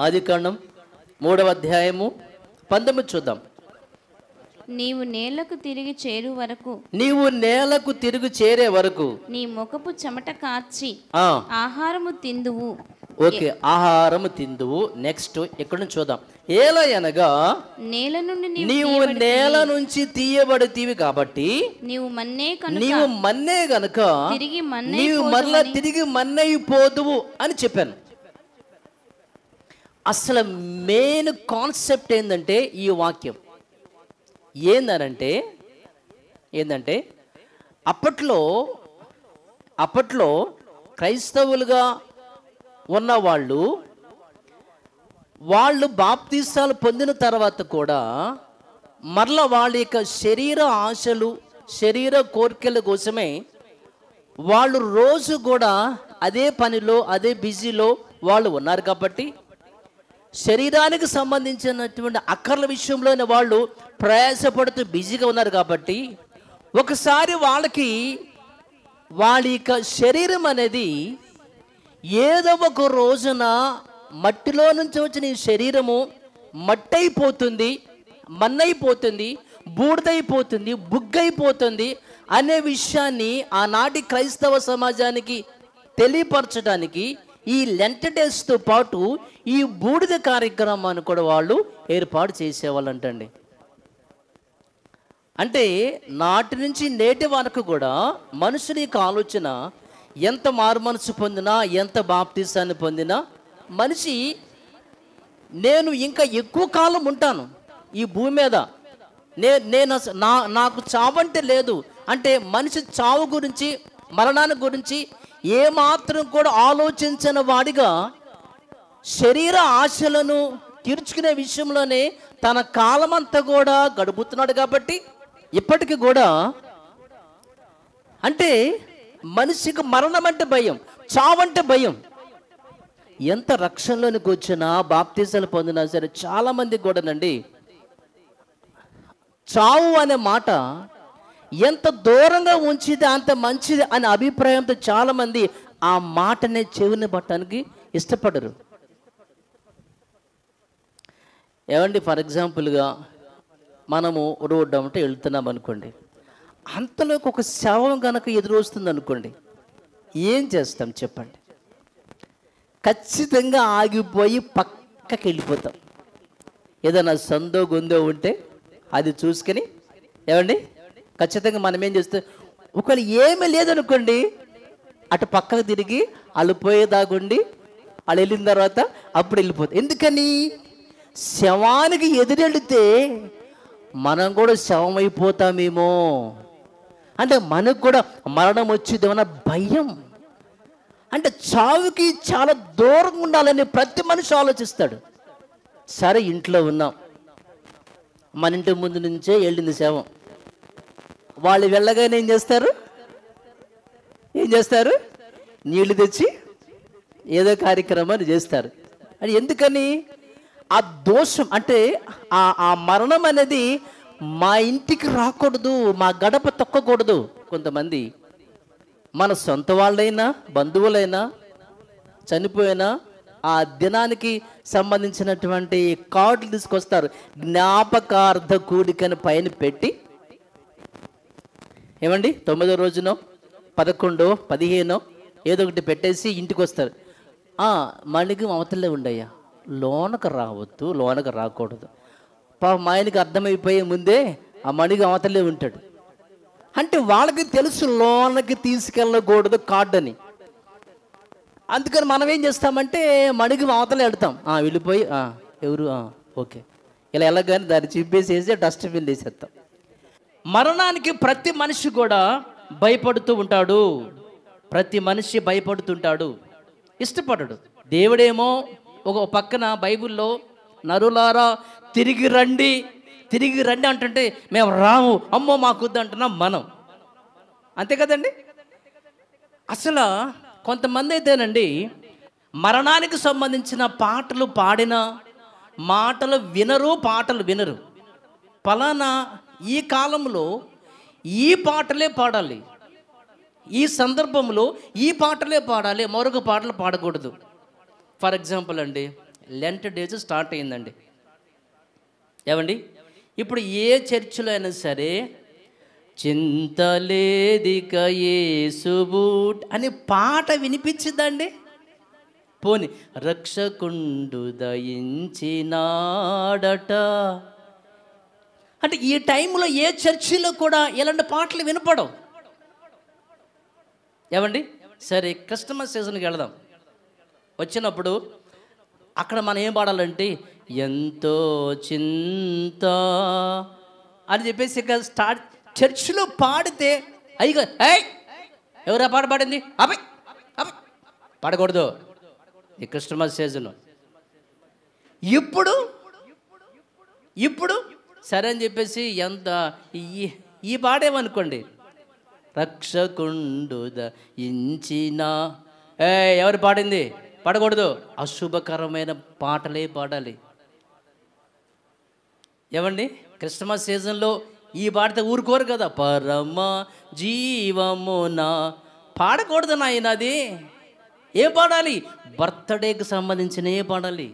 ఆదికాండం 3వ అధ్యాయము 19 చూద్దాం. నీవు నేలకు తిరిగి చేరే వరకు నీ ముఖపు చెమట కార్చి ఆహారము తిందువు. ఓకే, ఆహారము తిందువు. నెక్స్ట్ ఇక్కడ నుంచి చూద్దాం. ఏలా అనగా నీవు నేల నుంచి తీయబడితీవి కాబట్టి నీవు మన్నే గనుక నీవు మరలా తిరిగి మన్నైపోదువు అని చెప్పాను. అసలు మెయిన్ కాన్సెప్ట్ ఏంటంటే ఈ వాక్యం ఏంటంటే అప్పట్లో క్రైస్తవులుగా ఉన్న వాళ్ళు బాప్తీసాలు పొందిన తర్వాత కూడా మరలా వాళ్ళ యొక్క శరీర ఆశలు శరీర కోరికల కోసమే వాళ్ళు రోజు కూడా అదే పనిలో అదే బిజీలో వాళ్ళు ఉన్నారు కాబట్టి శరీరానికి సంబంధించినటువంటి అక్కర్ల విషయంలోనే వాళ్ళు ప్రయాసపడుతూ బిజీగా ఉన్నారు కాబట్టి ఒకసారి వాళ్ళ యొక్క శరీరం అనేది ఏదో ఒక రోజున మట్టిలో నుంచి వచ్చిన ఈ శరీరము మట్టయిపోతుంది, మన్నైపోతుంది, బూడిదైపోతుంది, బుగ్గైపోతుంది అనే విషయాన్ని ఆనాటి క్రైస్తవ సమాజానికి తెలియపరచడానికి ఈ లెంట్ డేస్తో పాటు ఈ బూడిద కార్యక్రమాన్ని కూడా వాళ్ళు ఏర్పాటు చేసేవాళ్ళంటండి. అంటే నాటి నుంచి నేటి వరకు కూడా మనుషుని యొక్క ఆలోచన ఎంత మారు మనసు పొందినా ఎంత బాప్తీసాన్ని పొందినా మనిషి నేను ఇంకా ఎక్కువ కాలం ఉంటాను ఈ భూమి మీద, నేను నాకు చావంటే లేదు అంటే మనిషి చావు గురించి మరణాన్ని గురించి ఏమాత్రం కూడా ఆలోచించని వాడిగా శరీర ఆశలను తీర్చుకునే విషయంలోనే తన కాలమంతా కూడా గడుపుతున్నాడు. కాబట్టి ఇప్పటికీ కూడా అంటే మనిషికి మరణం అంటే భయం, చావంటే భయం. ఎంత రక్షణలోనికి వచ్చినా బాప్తీసాలు పొందినా సరే చాలామంది కూడానండి చావు అనే మాట ఎంత దూరంగా ఉంచితే అంత మంచిది అనే అభిప్రాయంతో చాలామంది ఆ మాటనే చెవిని పట్టడానికి ఇష్టపడరు. ఏమండి, ఫర్ ఎగ్జాంపుల్గా మనము రోడ్డు అంటే వెళ్తున్నాం అనుకోండి, అంతలోకి ఒక శవం కనుక ఎదురొస్తుంది అనుకోండి, ఏం చేస్తాం చెప్పండి? ఖచ్చితంగా ఆగిపోయి పక్కకి వెళ్ళిపోతాం. ఏదైనా సందో గొందో ఉంటే అది చూసుకొని, ఏమండి, ఖచ్చితంగా మనం ఏం చేస్తాం? ఒకవేళ ఏమీ లేదనుకోండి, అటు పక్కకు తిరిగి వాళ్ళు పోయేదాగుండి వాళ్ళు వెళ్ళిన తర్వాత అప్పుడు వెళ్ళిపోతాం. ఎందుకని? శవానికి ఎదురెళితే మనం కూడా శవం అయిపోతామేమో, అంటే మనకు కూడా మరణం వచ్చేదేమన్నా భయం. అంటే చావుకి చాలా దూరంగా ఉండాలని ప్రతి మనిషి ఆలోచిస్తాడు. సరే, ఇంట్లో ఉన్నాం, మన ఇంటి ముందు నుంచే వెళ్ళింది శవం. వాళ్ళు వెళ్ళగానే ఏం చేస్తారు? నీళ్లు తెచ్చి ఏదో కార్యక్రమాన్ని చేస్తారు. అది ఎందుకని? ఆ దోషం అంటే ఆ మరణం అనేది మా ఇంటికి రాకూడదు, మా గడప తొక్కకూడదు. కొంతమంది మన సొంత వాళ్ళైనా బంధువులైనా చనిపోయినా ఆ దినానికి సంబంధించినటువంటి కార్డులు తీసుకొస్తారు. జ్ఞాపకార్థ కూడికని పైన పెట్టి, ఏమండి, 9వ రోజునో 11, 15 ఏదో ఒకటి పెట్టేసి ఇంటికి వస్తారు. మణికి అవతలే ఉండయ్యా, లోనకు రావద్దు, లోనకు రాకూడదు. మా ఆయనకి అర్థమైపోయే ముందే ఆ మణికి అవతలే ఉంటాడు. అంటే వాళ్ళకి తెలుసు లోనకి తీసుకెళ్ళకూడదు కార్డు అని. అందుకని మనం ఏం చేస్తామంటే మణికి అవతలే వెళ్తాం. వెళ్ళిపోయి ఎవరు ఓకే ఇలా వెళ్ళగానే దాన్ని చింపేసేసి డస్ట్బిన్ వేసేస్తాం. మరణానికి ప్రతి మనిషి కూడా భయపడుతూ ఉంటాడు. ప్రతి మనిషి భయపడుతుంటాడు, ఇష్టపడడు. దేవుడేమో ఒక పక్కన బైబిల్లో నరులారా తిరిగి రండి అంటుంటే మేము రాము, అమ్మో మాకొద్దు అంటున్నాం మనం. అంతే కదండి. అసలు కొంతమంది అయితేనండి మరణానికి సంబంధించిన పాటలు పాడిన పాటలు వినరు. ఫలానా ఈ కాలంలో ఈ పాటలే పాడాలి, ఈ సందర్భంలో ఈ పాటలే పాడాలి, మరొక పాటలు పాడకూడదు. ఫర్ ఎగ్జాంపుల్ అండి, లెంట్ డేస్ స్టార్ట్ అయిందండి. ఏమండి, ఇప్పుడు ఏ చర్చిలో అయినా సరే చింతలేదిక యేసుబూట్ అని పాట వినిపించిందండి. పోని రక్షకుండు దయించినాడట అంటే ఈ టైంలో ఏ చర్చిలో కూడా ఇలాంటి పాటలు వినపడవు. ఏమండి, సరే క్రిస్టమస్ సీజన్కి వెళదాం. వచ్చినప్పుడు అక్కడ మనం ఏం పాడాలంటే ఎంతో చింత అని చెప్పేసి ఇక స్టార్ట్ చర్చిలో పాడితే అయ్యో ఎవరా పాట పాడింది అబ్బాయి పాడకూడదు ఈ క్రిస్టమస్ సీజన్. ఇప్పుడు సరే అని చెప్పేసి ఎంత ఈ పాడేమనుకోండి, రక్షకుండు దయించిన ఎవరు పాడింది పాడకూడదు, అశుభకరమైన పాటలే పాడాలి. ఏమండి, క్రిస్టమస్ సీజన్లో ఈ పాడితే ఊరుకోరు కదా. పరమ జీవమున పాడకూడదు నాయన. అది ఏం పాడాలి? బర్త్డేకి సంబంధించిన ఏ పాడాలి.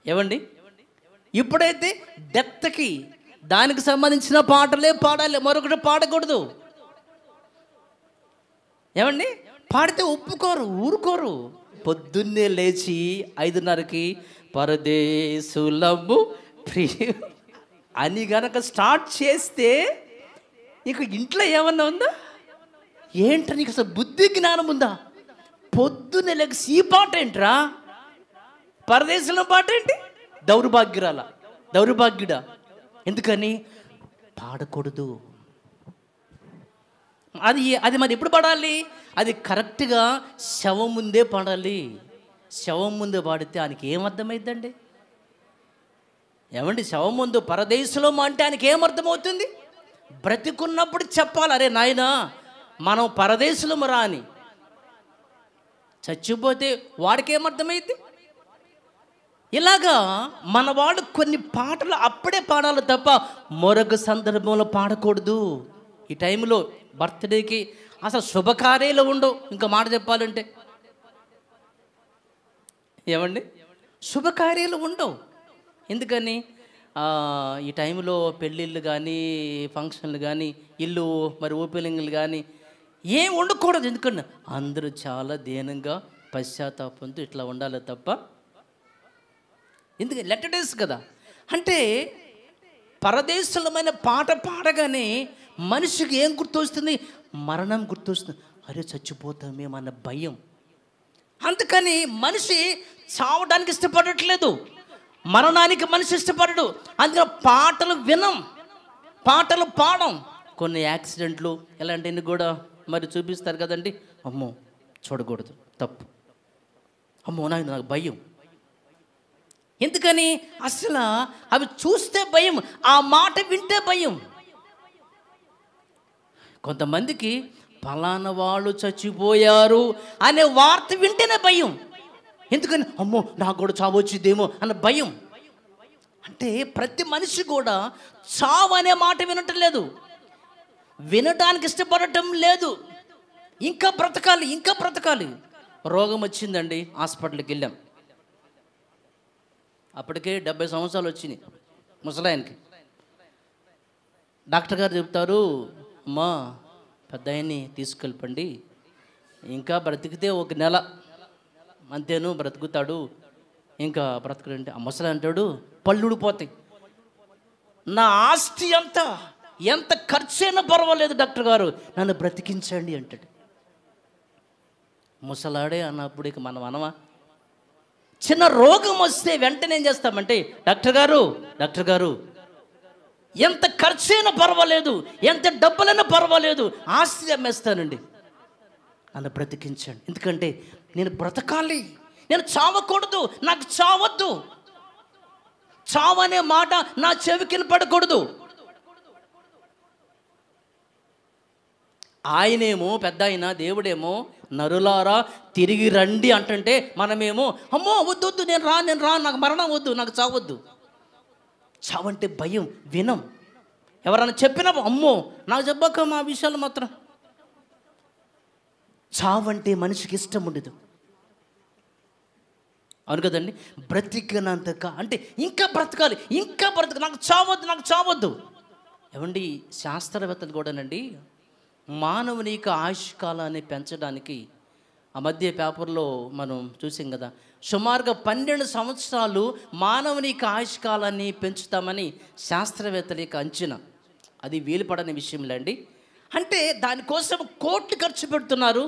ఏమండి, ఇప్పుడైతే డెత్కి దానికి సంబంధించిన పాటలే పాడాలి, మరొకటి పాడకూడదు. ఏమండి, పాడితే ఒప్పుకోరు, ఊరుకోరు. పొద్దున్నే లేచి 5:30కి పరదేశులము ప్రియ అని గనక స్టార్ట్ చేస్తే నీకు ఇంట్లో ఏమన్నా ఉందా? ఏంట్రా నీకు అసలు బుద్ధి జ్ఞానం ఉందా? పొద్దున్నే లేక ఈ పాట ఏంట్రా, పరదేశంలో పాట ఏంటి, దౌర్భాగ్యుడా. ఎందుకని పాడకూడదు. అది మరి ఎప్పుడు పాడాలి? అది కరెక్ట్గా శవం ముందే పాడాలి. శవం ముందే పాడితే ఆయనకి ఏమర్థమైందండి? ఏమండి, శవం ముందు పరదేశంలో అంటే ఆయనకి ఏమర్థమవుతుంది? బ్రతికున్నప్పుడు చెప్పాలి, అరే నాయనా మనం పరదేశంలో రా అని. చచ్చిపోతే వాడికి ఏమర్థమైంది? ఇలాగా మన వాళ్ళు కొన్ని పాటలు అప్పుడే పాడాలి తప్ప మరొక సందర్భంలో పాడకూడదు. ఈ టైంలో బర్త్డేకి అసలు శుభకార్యాలు ఉండవు. ఇంకా మాట చెప్పాలంటే ఏమండి, శుభకార్యాలు ఉండవు. ఎందుకని? ఈ టైంలో పెళ్ళిళ్ళు కానీ, ఫంక్షన్లు కానీ, ఇల్లు మరి ఓపెనింగ్లు కానీ ఏం ఉండకూడదు. ఎందుకంటే అందరూ చాలా దీనంగా పశ్చాత్తాపంతో ఇట్లా ఉండాలి తప్ప, ఎందుకంటే లెటర్డేస్ కదా. అంటే పరదేశులమైన పాట పాడగానే మనిషికి ఏం గుర్తొస్తుంది? మరణం గుర్తొస్తుంది. అరే చచ్చిపోతామేమన్న భయం. అందుకని మనిషి చావడానికి ఇష్టపడట్లేదు, మరణానికి మనిషి ఇష్టపడడు. అందుకని పాటలు వినం, పాటలు పాడం. కొన్ని యాక్సిడెంట్లు ఇలాంటివన్నీ కూడా మరి చూపిస్తారు కదండి. అమ్మో చూడకూడదు, తప్పు. అమ్మో నాకు భయం. ఎందుకని? అసలు అవి చూస్తే భయం, ఆ మాట వింటే భయం. కొంతమందికి ఫలానా వాళ్ళు చచ్చిపోయారు అనే వార్త వింటేనే భయం. ఎందుకని? అమ్మో నాకు కూడా చావు వచ్చిద్దేమో అన్న భయం. అంటే ప్రతి మనిషి కూడా చావు అనే మాట వినటం లేదు, వినటానికి ఇష్టపడటం లేదు. ఇంకా బ్రతకాలి, ఇంకా బ్రతకాలి. రోగం వచ్చిందండి, హాస్పిటల్కి వెళ్ళాం. అప్పటికే 70 సంవత్సరాలు వచ్చినాయి ముసలాయనకి. డాక్టర్ గారు చెప్తారు, అమ్మా పెద్ద ఆయన్ని తీసుకెళ్ళిపండి, ఇంకా బ్రతికితే 1 నెల అంతేను బ్రతుకుతాడు, ఇంకా బ్రతకడంటే. ఆ ముసలి అంటాడు, పళ్ళు ఊడిపోతాయి, నా ఆస్తి అంతా ఎంత ఖర్చైనా పర్వాలేదు డాక్టర్ గారు నన్ను బ్రతికించండి అంటాడు. ముసలాడే అన్నప్పుడు ఇక మనం అనమా? చిన్న రోగం వస్తే వెంటనే ఏం చేస్తామంటే, డాక్టర్ గారు ఎంత ఖర్చైనా పర్వాలేదు, ఎంత డబ్బులైనా పర్వాలేదు, ఆస్తి అమ్మేస్తానండి, నన్ను బ్రతికించండి. ఎందుకంటే నేను బ్రతకాలి, నేను చావకూడదు, నాకు చావద్దు, చావు అనే మాట నా చెవికి పడకూడదు. ఆయనేమో పెద్ద ఆయన, దేవుడేమో నరులారా తిరిగి రండి అంటుంటే మనమేమో అమ్మో వద్దు, నేను రా, నాకు మరణం వద్దు, నాకు చావద్దు. చావంటే భయం, వినం. ఎవరైనా చెప్పినా అమ్మో నాకు చెప్పక మా విషయాలు మాత్రం. చావంటే మనిషికి ఇష్టం ఉండదు, అవును కదండి. బ్రతికినంతగా అంటే ఇంకా బ్రతకాలి, ఇంకా నాకు చావద్దు. ఏమండి శాస్త్రవేత్తలు కూడానండి మానవుని యొక్క ఆయుష్కాలాన్ని పెంచడానికి ఆ మధ్య పేపర్లో మనం చూసాం కదా, సుమారుగా 12 సంవత్సరాలు మానవుని యొక్క ఆయుష్కాలాన్ని పెంచుతామని శాస్త్రవేత్తల యొక్క అంచనా. అది వీలుపడని విషయంలే అండి. అంటే దానికోసం కోట్లు ఖర్చు పెడుతున్నారు.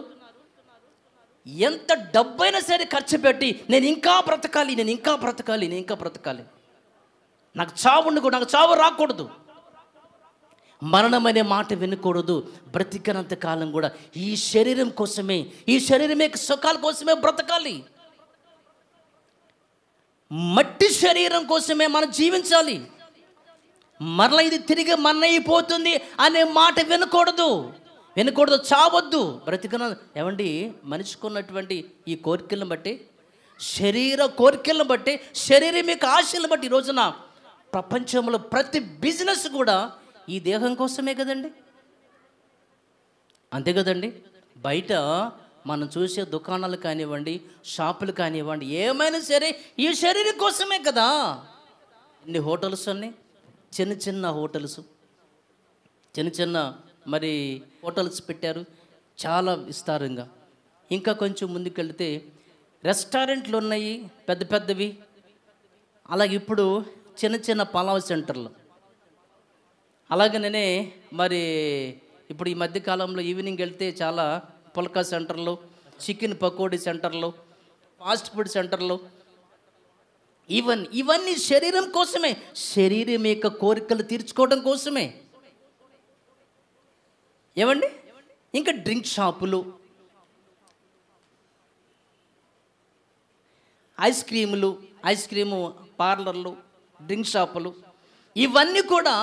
ఎంత డబ్బైనా సరే ఖర్చు పెట్టి నేను ఇంకా బ్రతకాలి, నాకు చావు రాకూడదు, మరణం అనే మాట వినకూడదు. బ్రతికినంత కాలం కూడా ఈ శరీరం కోసమే, ఈ శరీరం యొక్క సుఖాల కోసమే బ్రతకాలి. మట్టి శరీరం కోసమే మనం జీవించాలి. మరలా ఇది తిరిగి మన్నయిపోతుంది అనే మాట వినకూడదు, చావద్దు. ఏమండి మనిషికున్నటువంటి ఈ కోరికలను బట్టి, శరీర కోరికలను బట్టి, శరీరం యొక్క ఆశలను బట్టి ఈ రోజున ప్రపంచంలో ప్రతి బిజినెస్ కూడా ఈ దేహం కోసమే కదండి, అంతే కదండి. బయట మనం చూసే దుకాణాలు కానివ్వండి, షాపులు కానివ్వండి, ఏమైనా సరే ఈ శరీరం కోసమే కదా. ఇన్ని హోటల్స్ అన్నీ, చిన్న హోటల్స్, చిన్న మరి హోటల్స్ పెట్టారు చాలా విస్తారంగా. ఇంకా కొంచెం ముందుకెళ్తే రెస్టారెంట్లు ఉన్నాయి పెద్దవి. అలాగే ఇప్పుడు చిన్న పలావ్ సెంటర్లు. అలాగనే మరి ఇప్పుడు ఈ మధ్యకాలంలో ఈవినింగ్ వెళ్తే చాలా పుల్కా సెంటర్లు, చికెన్ పకోడీ సెంటర్లు, ఫాస్ట్ ఫుడ్ సెంటర్లు, ఇవన్నీ శరీరం కోసమే, శరీరం యొక్క కోరికలు తీర్చుకోవడం కోసమే. ఏమండి ఇంకా డ్రింక్ షాపులు, ఐస్ క్రీము పార్లర్లు, డ్రింక్ షాపులు, ఇవన్నీ కూడా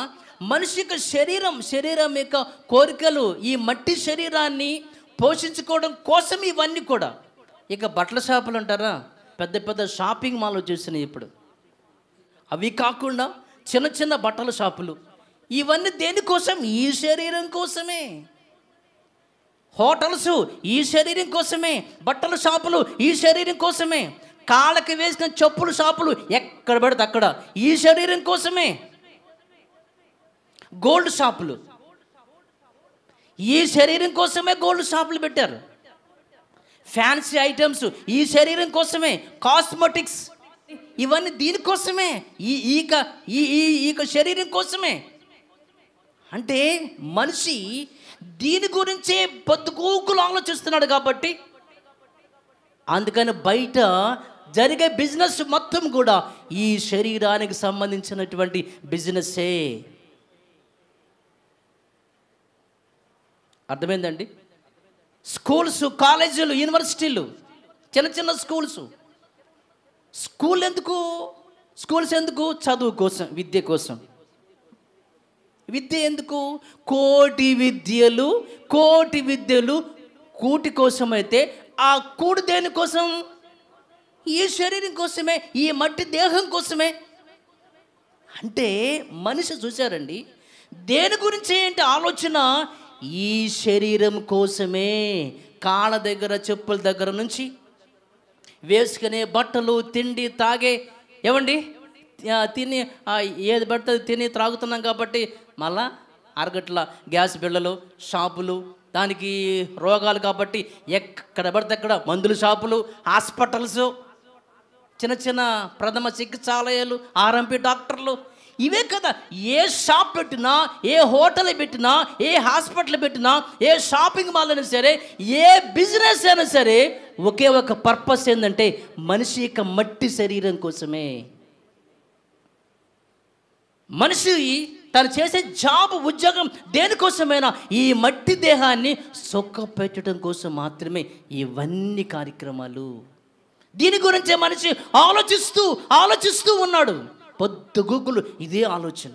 మనిషి యొక్క శరీరం యొక్క కోరికలు, ఈ మట్టి శరీరాన్ని పోషించుకోవడం కోసం ఇవన్నీ కూడా. ఇక బట్టల షాపులు అంటారా, పెద్ద షాపింగ్ మాల్ వచ్చేసినాయి ఇప్పుడు. అవి కాకుండా చిన్న బట్టల షాపులు, ఇవన్నీ దేనికోసం? ఈ శరీరం కోసమే. హోటల్స్ ఈ శరీరం కోసమే, బట్టల షాపులు ఈ శరీరం కోసమే. కాళ్ళకి వేసిన చెప్పులు షాపులు ఎక్కడ పడితే అక్కడ ఈ శరీరం కోసమే. గోల్డ్ షాపులు, ఈ శరీరం కోసమే గోల్డ్ షాపులు పెట్టారు. ఫ్యాన్సీ ఐటమ్స్ ఈ శరీరం కోసమే. కాస్మెటిక్స్ ఇవన్నీ దీనికోసమే, ఈ శరీరం కోసమే. అంటే మనిషి దీని గురించే పొద్దుగూకులు ఆలోచిస్తున్నాడు కాబట్టి, అందుకని బయట జరిగే బిజినెస్ మొత్తం కూడా ఈ శరీరానికి సంబంధించినటువంటి బిజినెస్సే. అర్థమైందండి? స్కూల్స్, కాలేజీలు, యూనివర్సిటీలు, చిన్న చిన్న స్కూల్స్ ఎందుకు? చదువు కోసం, విద్య కోసం. విద్య ఎందుకు? కోటి విద్యలు కూటి కోసం అయితే, ఆ కూడు దేనికోసం? ఈ శరీరం కోసమే, ఈ మట్టి దేహం కోసమే. అంటే మనిషి చూశారండి, దేని గురించి ఏంటి ఆలోచన? ఈ శరీరం కోసమే. కాళ్ళ దగ్గర, చెప్పుల దగ్గర నుంచి వేసుకునే బట్టలు, తిండి, తాగే, ఏమండి తిని ఏది పడుతుంది తిని త్రాగుతున్నాం కాబట్టి మళ్ళా అరగట్ల గ్యాస్ బిళ్ళలు, షాపులు, దానికి రోగాలు కాబట్టి ఎక్కడ పడితే అక్కడ మందుల షాపులు, హాస్పిటల్స్, చిన్న చిన్న ప్రథమ చికిత్సాలయాలు, ఆర్ఎంపీ డాక్టర్లు, ఇవే కదా. ఏ షాప్ పెట్టినా, ఏ హోటల్ పెట్టినా, ఏ హాస్పిటల్ పెట్టినా, ఏ షాపింగ్ మాల్ అయినా సరే, ఏ బిజినెస్ అయినా సరే, ఒకే ఒక పర్పస్ ఏంటంటే మనిషి యొక్క మట్టి శరీరం కోసమే. మనిషి తను చేసే జాబ్, ఉద్యోగం దేనికోసమైనా ఈ మట్టి దేహాన్ని సుఖపెట్టడం కోసం మాత్రమే ఇవన్నీ కార్యక్రమాలు. దీని గురించే మనిషి ఆలోచిస్తూ ఉన్నాడు. పొద్దుగూకులు ఇదే ఆలోచన.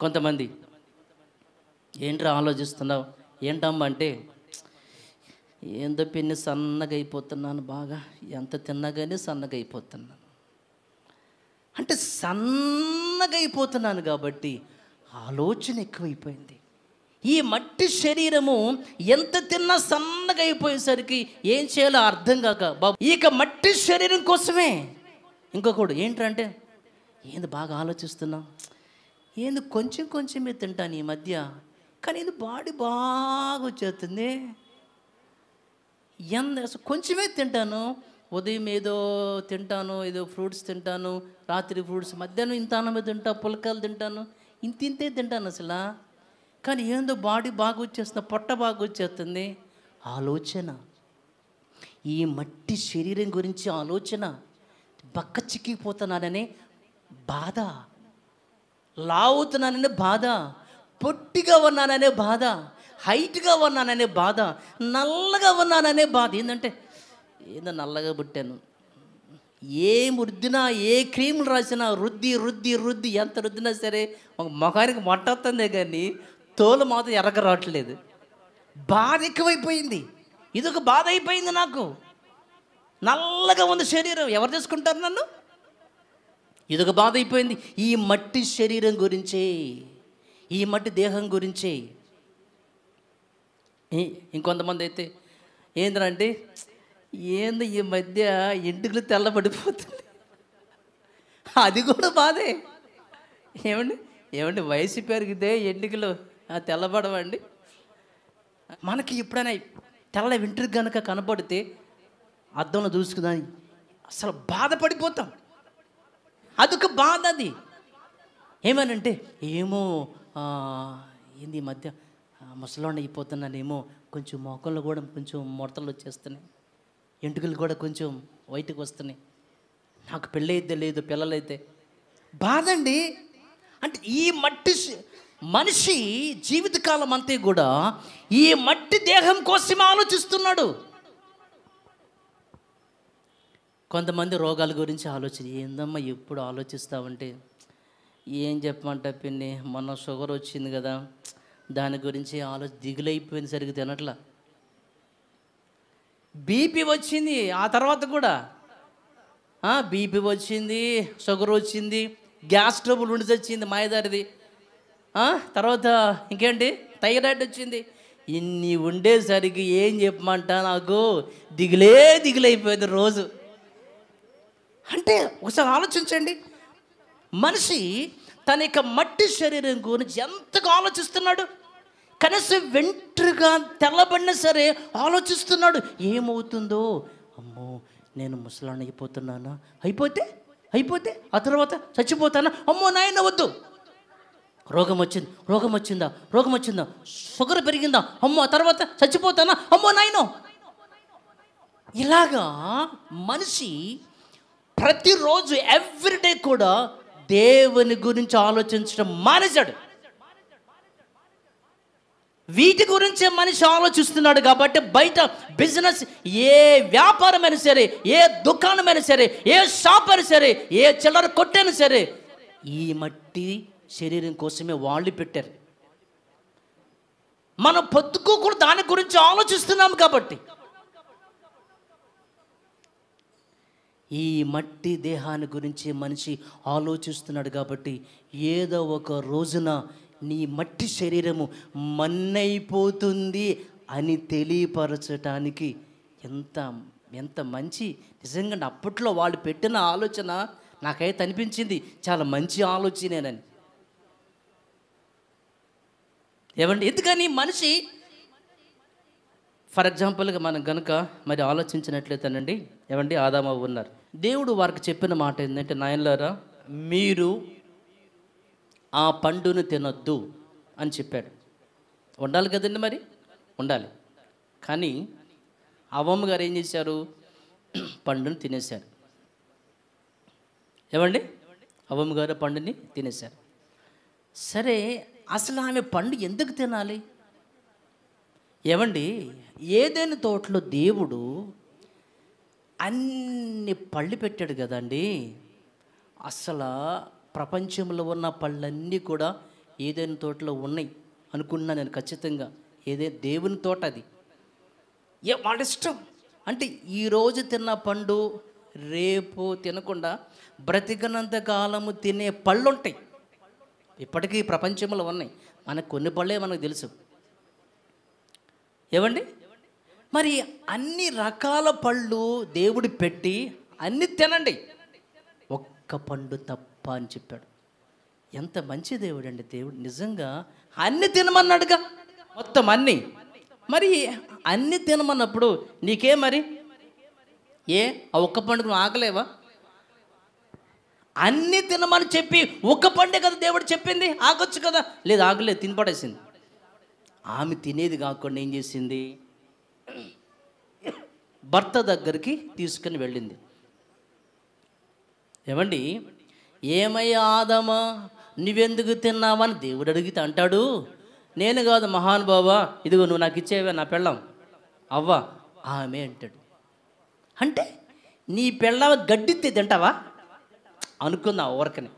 కొంతమంది ఏంట్రా ఆలోచిస్తున్నావు? ఏంటమ్మా అంటే, ఏందో పిన్ని సన్నగా అయిపోతున్నాను, బాగా ఎంత తిన్నగానే సన్నగా అయిపోతున్నాను. అంటే సన్నగా అయిపోతున్నాను కాబట్టి ఆలోచన ఎక్కువైపోయింది. ఈ మట్టి శరీరము ఎంత తిన్నా సన్నగా అయిపోయేసరికి ఏం చేయాలో అర్థం కాక, బాబు ఇక మట్టి శరీరం కోసమే. ఇంకొకడు ఏంటంటే, ఏంది బాగా ఆలోచిస్తున్నావు, ఏంది కొంచెమే తింటాను ఈ మధ్య, కానీ ఇది బాడీ బాగా వచ్చేస్తుంది. అసలు కొంచెమే తింటాను, ఉదయం ఏదో తింటాను, ఏదో ఫ్రూట్స్ తింటాను, రాత్రి ఫ్రూట్స్, మధ్యాహ్నం ఇంత అన్నమే తింటా, పులకాయలు తింటాను, ఇంతే తింటాను అసలు, కానీ ఏందో బాడీ బాగా వచ్చేస్తుంది, పొట్ట బాగా వచ్చేస్తుంది. ఆలోచన, ఈ మట్టి శరీరం గురించి ఆలోచన. బక్క చిక్కిపోతున్నాననే బాధ, లావుతున్నాననే బాధ, పొట్టిగా ఉన్నాననే బాధ, హైట్గా ఉన్నాననే బాధ, నల్లగా ఉన్నాననే బాధ. ఏంటంటే ఏదో నల్లగా పుట్టాను, ఏం రుద్దినా, ఏ క్రీములు రాసినా రుద్ది ఎంత రుద్దినా సరే ఒక మొఖానికి మొట్ట వస్తుందే కానీ తోలు మాత్రం ఎర్రగ రావట్లేదు. బాధ ఎక్కువైపోయింది. ఇదొక బాధ అయిపోయింది నాకు. నల్లగా ఉంది శరీరం, ఎవరు తీసుకుంటారు నన్ను? ఇదొక బాధ అయిపోయింది. ఈ మట్టి శరీరం గురించే, ఈ మట్టి దేహం గురించే. ఇంకొంతమంది అయితే ఏంటంటే, ఏంది ఈ మధ్య ఎంటుకలు తెల్లబడిపోతుంది, అది కూడా బాధే. ఏమండి వయసు పెరిగితే ఎంటుకలు తెల్లబడవండి? మనకి ఎప్పుడైనా తెల్ల వెంట్రుక కనుక కనపడితే అద్దంలో చూసుకుందాని అసలు బాధపడిపోతాం. అదొక బాధ. అది ఏమనంటే, ఏమో ఏంది ఈ మధ్య ముసలాండ అయిపోతున్నానేమో, కొంచెం మొక్కల్లో కూడా కొంచెం ముడతలు వచ్చేస్తున్నాయి, ఎంటుకలు కూడా కొంచెం వైట్కి వస్తున్నాయి, నాకు పెళ్ళి అయితే లేదు, పిల్లలైతే బాధ అండి. అంటే ఈ మనిషి జీవితకాలం అంతే కూడా ఈ మట్టి దేహం కోసమే ఆలోచిస్తున్నాడు. కొంతమంది రోగాల గురించి ఆలోచన. ఏందమ్మా ఎప్పుడు ఆలోచిస్తావంటే, ఏం చెప్పమంటా పిన్ని, మొన్న షుగర్ వచ్చింది కదా, దాని గురించి దిగులైపోయింది, సరిగ్గా తినట్లా. బీపీ వచ్చింది, ఆ తర్వాత కూడా బీపీ వచ్చింది, షుగర్ వచ్చింది, గ్యాస్ ట్రబుల్ ఉండి వచ్చింది మాయదారిది, తర్వాత ఇంకేంటి థైరాయిడ్ వచ్చింది. ఇన్ని ఉండేసరికి ఏం చెప్పమంటా, నాకు దిగులైపోయింది రోజు. అంటే ఒకసారి ఆలోచించండి, మనిషి తన యొక్క మట్టి శరీరం గురించి ఎంతగా ఆలోచిస్తున్నాడు. కనీసం వెంట్రుగా తెల్లబడినా సరే ఆలోచిస్తున్నాడు, ఏమవుతుందో, అమ్మో నేను ముసలాన్ని అయిపోతున్నానా, అయిపోతే ఆ తర్వాత చచ్చిపోతానా, అమ్మో నాయన వద్దు, రోగం వచ్చిందా, షుగర్ పెరిగిందా, అమ్మో ఆ తర్వాత చచ్చిపోతానా, అమ్మో నాయనో. ఇలాగా మనిషి ప్రతిరోజు ఎవ్రీడే కూడా దేవుని గురించి ఆలోచించడం మానేశాడు. వీటి గురించే మనిషి ఆలోచిస్తున్నాడు కాబట్టి బయట బిజినెస్, ఏ వ్యాపారమైనా సరే, ఏ దుకాణమైనా సరే, ఏ షాప్ అయినా సరే, ఏ చిల్లర కొట్టైనా సరే, ఈ మట్టి శరీరం కోసమే వాళ్ళు పెట్టారు. మనం పొద్దుకు కూడా దాని గురించి ఆలోచిస్తున్నాం కాబట్టి ఈ మట్టి దేహాన్ని గురించి మనిషి ఆలోచిస్తున్నాడు కాబట్టి ఏదో ఒక రోజున నీ మట్టి శరీరము మన్నైపోతుంది అని తెలియపరచటానికి ఎంత మంచి, నిజంగా అప్పట్లో వాళ్ళు పెట్టిన ఆలోచన నాకైతే అనిపించింది చాలా మంచి ఆలోచనేనని. ఏమండి, ఎందుకని మనిషి ఫర్ ఎగ్జాంపుల్గా మనం కనుక మరి ఆలోచించినట్లయితేనండి, ఏమండి ఆదాము అవ్వ ఉన్నారు. దేవుడు వారికి చెప్పిన మాట ఏంటంటే, నాయనలారా మీరు ఆ పండును తినొద్దు అని చెప్పాడు. ఉండాలి కదండి, మరి ఉండాలి. కానీ అవ్వమ్మ గారు ఏం చేశారు, పండును తినేశారు. ఏమండి, అవ్వమ్మ గారు పండుని తినేశారు. సరే, అసలు ఆమె పండు ఎందుకు తినాలి? ఏమండి, ఏదైనా తోటలో దేవుడు అన్ని పళ్ళు పెట్టాడు కదండి. అసలు ప్రపంచంలో ఉన్న పళ్ళన్నీ కూడా ఏదైనా తోటలో ఉన్నాయి అనుకున్నా నేను ఖచ్చితంగా. దేవుని తోట అది, వాళ్ళ ఇష్టం. అంటే ఈరోజు తిన్న పండు రేపు తినకుండా బ్రతికినంత కాలము తినే పళ్ళు ఉంటాయి. ఇప్పటికీ ప్రపంచంలో ఉన్నాయి. మనకు కొన్ని పళ్ళే మనకు తెలుసు. ఏమండి, మరి అన్ని రకాల పళ్ళు దేవుడు పెట్టి అన్ని తినండి, ఒక్క పండు తప్ప అని చెప్పాడు. ఎంత మంచి దేవుడు అండి దేవుడు. నిజంగా అన్ని తినమన్నాడుగా, మొత్తం అన్నీ. మరి అన్ని తినమన్నప్పుడు నీకే మరి ఆ ఒక్క పండుగను ఆగలేవా? అన్నీ తినమని చెప్పి ఒక్క పండే కదా దేవుడు చెప్పింది, ఆగొచ్చు కదా. లేదు, ఆగలేదు, తినపడేసింది. ఆమె తినేది కాకుండా ఏం చేసింది, భర్త దగ్గరికి తీసుకుని వెళ్ళింది. ఏమండి, ఏమయ్యా ఆదామా నువ్వెందుకు తిన్నావని దేవుడు అడిగితే అంటాడు, నేను కాదు మహానుభావా, ఇదిగో నువ్వు నాకు ఇచ్చేవే నా పెళ్ళాం అవ్వ ఆమె అంటాడు. అంటే నీ పెళ్ళాం గడ్డితే తింటావా అనుకుందా ఊరకని.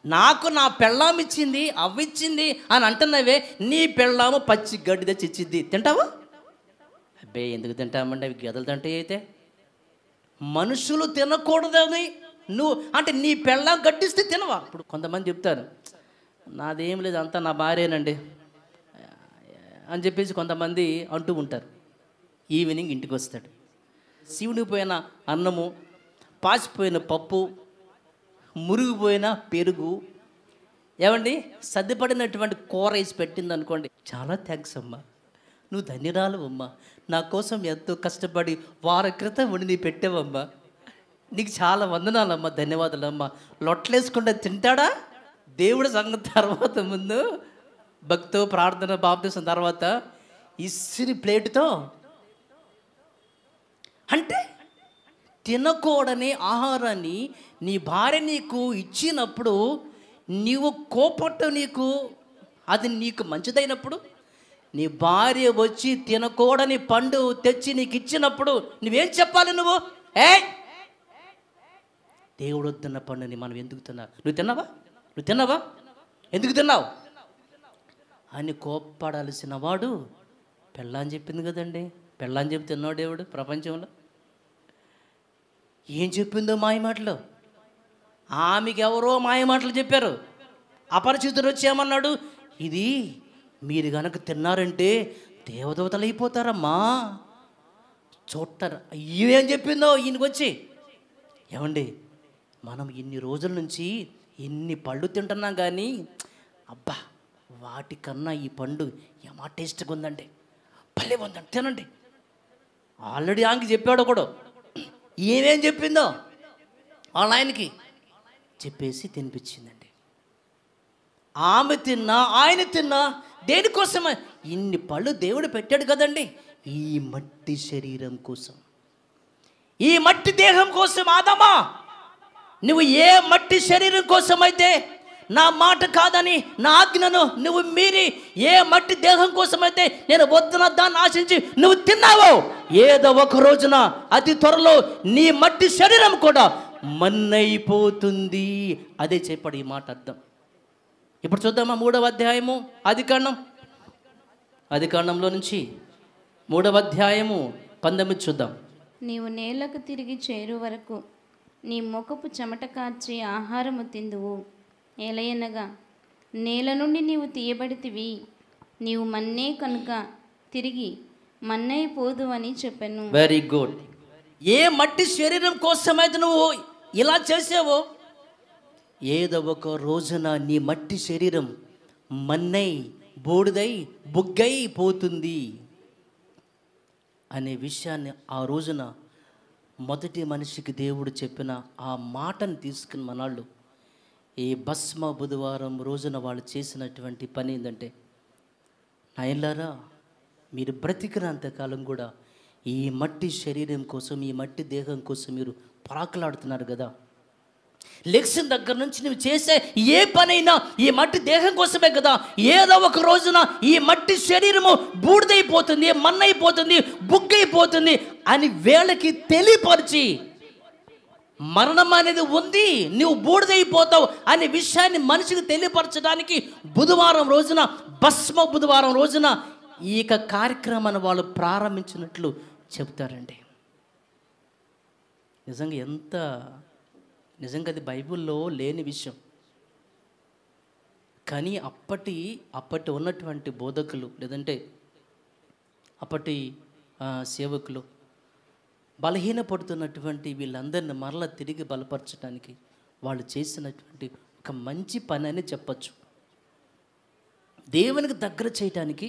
నాకు నా పెళ్ళాం ఇచ్చింది, అవ్విచ్చింది అని అంటున్నావే, నీ పెళ్ళాము పచ్చి గడ్డి తెచ్చి ఇచ్చింది, తింటావా? అబ్బే ఎందుకు తింటామండి, అవి గదలు తింటాయి. అయితే మనుషులు తినకూడదని నువ్వు అంటే నీ పెళ్ళాం గడ్డిస్తే తినవా? ఇప్పుడు కొంతమంది చెప్తారు, నాదేం లేదు అంతా నా భార్యేనండి అని చెప్పేసి కొంతమంది అంటూ ఉంటారు. ఈవినింగ్ ఇంటికి వస్తాడు, శివునిపోయిన అన్నము, పాసిపోయిన పప్పు, మురిగిపోయిన పెరుగు, ఏమండి సర్దిపడినటువంటి కూర వేసి పెట్టింది అనుకోండి, చాలా థ్యాంక్స్ అమ్మా, నువ్వు ధన్యరాలు అమ్మా, నా కోసం ఎంతో కష్టపడి వారం క్రితం వండి నీ పెట్టావమ్మా, నీకు చాలా వందనాలమ్మా, ధన్యవాదాలమ్మా. లొట్లేసుకుంటే తింటాడా? దేవుడి సంగతి తర్వాత ముందు భక్తో ప్రార్థన బాప్తిసం తర్వాత ఇసిరి ప్లేటుతో. అంటే తినకూడని ఆహారాన్ని నీ భార్య నీకు ఇచ్చినప్పుడు నీవు కోపట్టు, నీకు అది నీకు మంచిదైనప్పుడు, నీ భార్య వచ్చి తినకూడని పండు తెచ్చి నీకు ఇచ్చినప్పుడు నువ్వేం చెప్పాలి? నువ్వు దేవుడు వద్దున్న పండుని మనం ఎందుకు తిన్నావు? నువ్వు తిన్నావా ఎందుకు తిన్నావు అని కోప్పడాల్సిన వాడు పెళ్ళాని చెప్పింది కదండి. పెళ్ళాని చెప్పి తిన్నాడు దేవుడు. ప్రపంచంలో ఏం చెప్పిందో మాయమాటలు, ఆమెకి ఎవరో మాయమాటలు చెప్పారు. అపరిచితుడు వచ్చేమన్నాడు, ఇది మీరు కనుక తిన్నారంటే దేవదూతలు అయిపోతారమ్మా, చూడటారు. ఇవేం చెప్పిందో ఈయనకి వచ్చి, ఏమండి మనం ఇన్ని రోజుల నుంచి ఇన్ని పళ్ళు తింటున్నాం కానీ అబ్బా వాటికన్నా ఈ పండు ఏమా టేస్ట్గా ఉందండి, భలే ఉందండి, తినండి. ఆల్రెడీ ఆమెకి చెప్పాడు కూడా. ఏమేం చెప్పిందో వాళ్ళ ఆయనకి చెప్పేసి తినిపించిందండి. ఆమె తిన్నా ఆయన తిన్నా దేనికోసమే? ఇన్ని పళ్ళు దేవుడు పెట్టాడు కదండి, ఈ మట్టి శరీరం కోసం, ఈ మట్టి దేహం కోసం. ఆదమా, నువ్వు ఏ మట్టి శరీరం కోసం అయితే నా మాట కాదని నా ఆజ్ఞను నువ్వు మీరి ఏ మట్టి దేహం కోసమైతే నేను వద్దున దాన్ని ఆశించి నువ్వు తిన్నావో, ఏదో ఒక రోజున అతి త్వరలో నీ మట్టి శరీరం కూడా మన్నైపోతుంది. అదే చెప్పాడు ఈ మాట అర్థం. ఇప్పుడు చూద్దామా 3వ అధ్యాయము ఆదికాండంలో నుంచి 3వ అధ్యాయము 19 చూద్దాం. నీవు నేలకు తిరిగి చేరు వరకు నీ ముఖపు చెమట కార్చి ఆహారము తిందువు. ఏలయనగా నేల నుండి నీవు తీయబడితివి, నీవు మన్నే కనుక తిరిగి మన్నైపోదు అని చెప్పాను. Very good. ఏ మట్టి శరీరం కోసమైతే నువ్వు ఇలా చేసావో, ఏదో ఒక రోజున నీ మట్టి శరీరం మన్నై బూడిదై బుగ్గై పోతుంది అనే విషయాన్ని ఆ రోజున మొదటి మనిషికి దేవుడు చెప్పిన ఆ మాటను తీసుకుని మనాళ్ళు ఈ భస్మ బుధవారం రోజున వాళ్ళు చేసినటువంటి పని ఏంటంటే, నాయనలారా మీరు బ్రతికినంతకాలం కూడా ఈ మట్టి శరీరం కోసం, ఈ మట్టి దేహం కోసం మీరు పరాకులాడుతున్నారు కదా. లెక్సిన దగ్గర నుంచి నువ్వు చేసే ఏ పనైనా ఈ మట్టి దేహం కోసమే కదా. ఏదో ఒక రోజున ఈ మట్టి శరీరము బూడిదైపోతుంది, మన్నైపోతుంది, బుగ్గైపోతుంది అని వేళకి తెలియపరిచి, మరణం అనేది ఉంది, నువ్వు బూడిదైపోతావు అనే విషయాన్ని మనిషికి తెలియపరచడానికి బుధవారం రోజున, భస్మ బుధవారం రోజున ఈ కార్యక్రమాన్ని వాళ్ళు ప్రారంభించినట్లు చెప్తారండి. నిజంగా అది బైబిల్లో లేని విషయం. కానీ అప్పటి ఉన్నటువంటి బోధకులు లేదంటే అప్పటి సేవకులు బలహీనపడుతున్నటువంటి వీళ్ళందరిని మరలా తిరిగి బలపరచడానికి వాళ్ళు చేసినటువంటి ఒక మంచి పని అని చెప్పచ్చు. దేవునికి దగ్గర చేయడానికి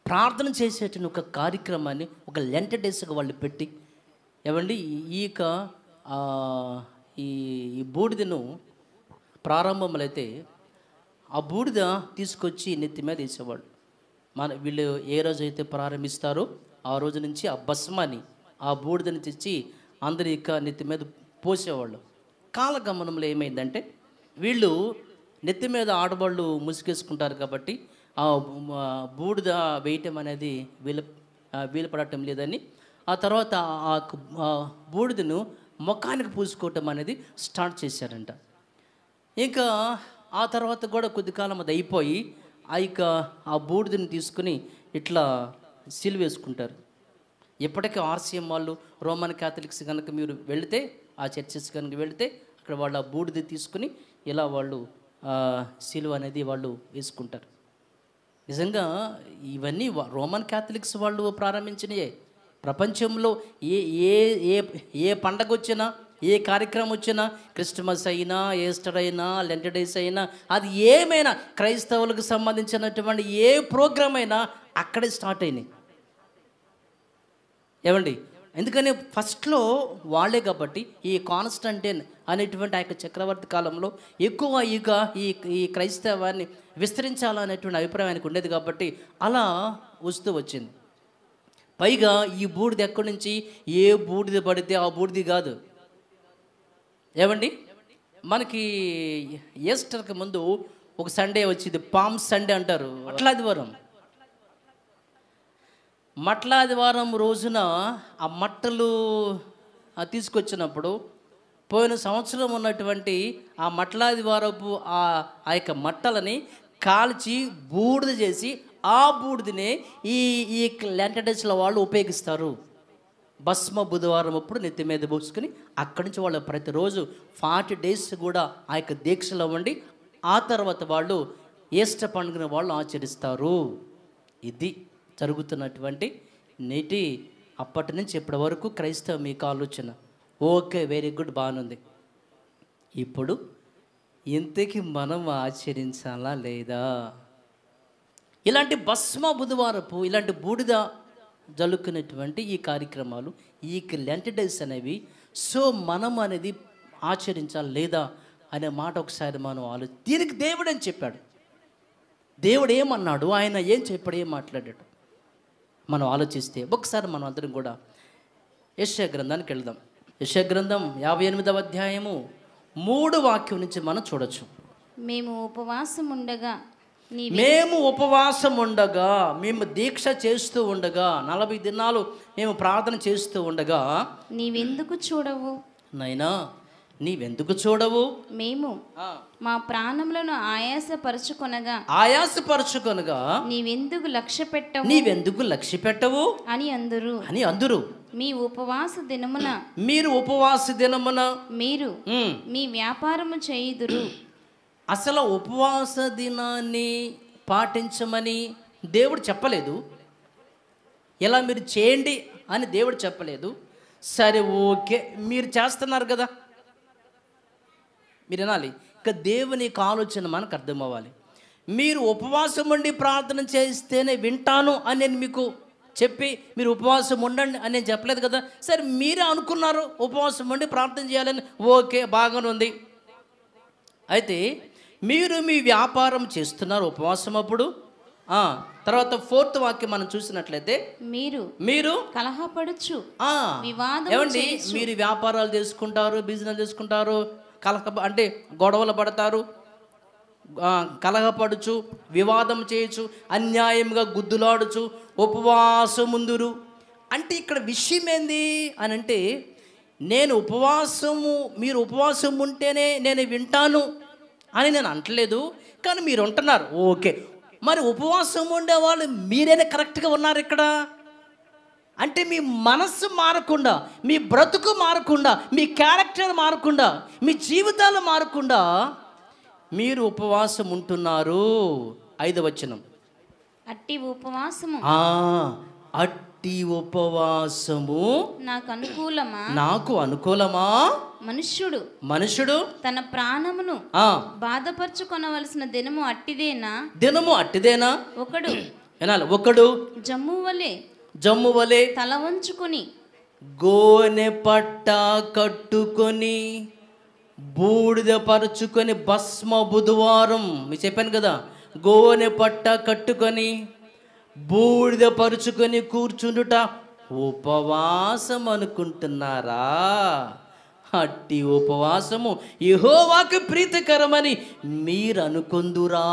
ప్రార్థన చేసేటువంటి ఒక కార్యక్రమాన్ని ఒక లెంట్ డేస్గా వాళ్ళు పెట్టి, ఏమండి ఈ బూడిదను ప్రారంభంలో అయితే ఆ బూడిద తీసుకొచ్చి నెత్తి మీద వేసేవాళ్ళు. వీళ్ళు ఏ రోజు అయితే ప్రారంభిస్తారో ఆ రోజు నుంచి ఆ భస్మాన్ని, ఆ బూడిదని తెచ్చి అందరి నెత్తి మీద పోసేవాళ్ళు. కాలగమనంలో ఏమైందంటే, వీళ్ళు నెత్తి మీద ఆడవాళ్ళు ముసుగేసుకుంటారు కాబట్టి ఆ బూడిద వేయటం అనేది వీలు పడటం లేదని, ఆ తర్వాత ఆ బూడిదను ముఖానికి పూసుకోవటం అనేది స్టార్ట్ చేశారంట. ఇంకా ఆ తర్వాత కూడా కొద్ది కాలం అది అయిపోయి ఆ బూడిదని తీసుకుని ఇట్లా సిలువేసుకుంటారు. ఇప్పటికీ ఆర్సీఎం వాళ్ళు, రోమన్ క్యాథలిక్స్ కనుక మీరు వెళితే, ఆ చర్చెస్ కనుక వెళితే అక్కడ వాళ్ళు ఆ బూడిద తీసుకుని ఇలా వాళ్ళు సిలువ అనేది వాళ్ళు వేసుకుంటారు. నిజంగా ఇవన్నీ రోమన్ క్యాథలిక్స్ వాళ్ళు ప్రారంభించినయే. ప్రపంచంలో ఏ పండగ వచ్చినా, ఏ కార్యక్రమం వచ్చినా, క్రిస్టమస్ అయినా, ఈస్టర్ అయినా, లెంట్ డేస్ అయినా, అది ఏమైనా క్రైస్తవులకు సంబంధించినటువంటి ఏ ప్రోగ్రామ్ అయినా అక్కడే స్టార్ట్ అయినాయి. ఏమండి, ఎందుకని ఫస్ట్లో వాళ్ళే కాబట్టి ఈ కాన్స్టంటైన్ అనేటువంటి ఆ యొక్క చక్రవర్తి కాలంలో ఎక్కువ ఈ క్రైస్తవాన్ని విస్తరించాలనేటువంటి అభిప్రాయం ఆయనకు ఉండేది కాబట్టి అలా వస్తూ వచ్చింది. పైగా ఈ బూడిద ఎక్కడి నుంచి, ఏ బూడిద పడితే ఆ బూడిది కాదు. ఏమండి, మనకి ఈస్టర్కి ముందు ఒక సండే వచ్చింది, పామ్ సండే అంటారు, మట్లాదివారం రోజున ఆ మట్టలు తీసుకొచ్చినప్పుడు పోయిన సంవత్సరం ఉన్నటువంటి ఆ మట్లాదివారపు ఆ యొక్క మట్టలని కాల్చి బూడిద చేసి ఆ బూడిదనే ఈ లెంట్ డేస్లో వాళ్ళు ఉపయోగిస్తారు. భస్మ బుధవారం అప్పుడు నెత్తి మీద పోసుకుని అక్కడి నుంచి వాళ్ళు ప్రతిరోజు 40 days కూడా ఆ యొక్క దీక్షలో ఉండి ఆ తర్వాత వాళ్ళు ఈస్టర్ పండుగను వాళ్ళు ఆచరిస్తారు. ఇది జరుగుతున్నటువంటి నేటి అప్పటి నుంచి ఇప్పటి వరకు క్రైస్తవ మీకు ఆలోచన ఓకే, వెరీ గుడ్, బాగుంది. ఇప్పుడు ఇంతకీ మనం ఆచరించాలా లేదా? ఇలాంటి భస్మ బుధవారపు ఇలాంటి బూడిద జల్లుకునేటువంటి ఈ కార్యక్రమాలు, ఈ లెంట్ డేస్ అనేవి సో మనం అనేది ఆచరించాలి లేదా అనే మాట ఒకసారి మనం దీనికి దేవుడు అని చెప్పాడు, దేవుడు ఏమన్నాడు, ఆయన ఏం చెప్పాడు, ఏం మాట్లాడాడు మనం ఆలోచిస్తే ఒకసారి మనం అందరం కూడా యెషయా గ్రంథానికి వెళ్దాం. యెషయా గ్రంథం 58వ అధ్యాయము 3వ వాక్యం నుంచి మనం చూడొచ్చు. మేము ఉపవాసం ఉండగా మేము దీక్ష చేస్తూ ఉండగా 40 దినాలు మేము ప్రార్థన చేస్తూ ఉండగా నీవెందుకు చూడవు నైనా, నీవెందుకు చూడవు, మేము మా ప్రాణములను ఆయాసపరచుకొనగా నీవెందుకు లక్ష్య పెట్టవు అని అందురు. మీరు ఉపవాస దినమున మీరు మీ వ్యాపారము చేయుదురు. అసలు ఉపవాస దినాన్ని పాటించమని దేవుడు చెప్పలేదు, ఇలా మీరు చేయండి అని దేవుడు చెప్పలేదు. సరే ఓకే, మీరు చేస్తున్నారు కదా, మీరు వినాలి. ఇక దేవుని ఆలోచన మనకు అర్థం అవ్వాలి. మీరు ఉపవాసం ఉండి ప్రార్థన చేస్తేనే వింటాను అని నేను మీకు చెప్పి మీరు ఉపవాసం ఉండండి అని నేను చెప్పలేదు కదా. సరే మీరే అనుకున్నారు ఉపవాసం ఉండి ప్రార్థన చేయాలని, ఓకే బాగానే ఉంది. అయితే మీరు మీ వ్యాపారం చేస్తున్నారు ఉపవాసం అప్పుడు. తర్వాత 4th వాక్యం మనం చూసినట్లయితే మీరు కలహపడుచు ఏమండి, మీరు వ్యాపారాలు చేసుకుంటారు, బిజినెస్ చేసుకుంటారు, అంటే గొడవలు పడతారు, కలహపడుచు, వివాదం చేయొచ్చు, అన్యాయంగా గుద్దులాడుచు ఉపవాసం ముందురు. అంటే ఇక్కడ విషయం ఏంది అని అంటే, మీరు ఉపవాసం ఉంటేనే నేను వింటాను అని నేను అంటలేదు, కానీ మీరు ఉంటున్నారు ఓకే. మరి ఉపవాసం ఉండేవాళ్ళు మీరేనే కరెక్ట్గా ఉన్నారు ఇక్కడ అంటే, మీ మనస్సు మారకుండా, మీ బ్రతుకు మారకుండా, మీ క్యారెక్టర్ మారకుండా, మీ జీవితాలు మారకుండా మీరు ఉపవాసం ఉంటున్నారు. 5వ వచనం, అట్టి ఉపవాసము నాకు అనుకూలమా మనుష్యుడు తన ప్రాణమును బాధపరచుకొనవలసిన దినము అట్టిదేనా ఒకడు జమ్ము వలె తల వంచుకొని గోనె పట్ట కట్టుకొని బూడిద పరుచుకొని భస్మ బుధవారం మీకు చెప్పాను కదా, గోనె పట్ట కట్టుకొని బూడిద పరుచుకొని కూర్చుండుట ఉపవాసం అనుకుంటున్నారా? అట్టి ఉపవాసము యెహోవాకు ప్రీతికరమని మీరు అనుకొందురా.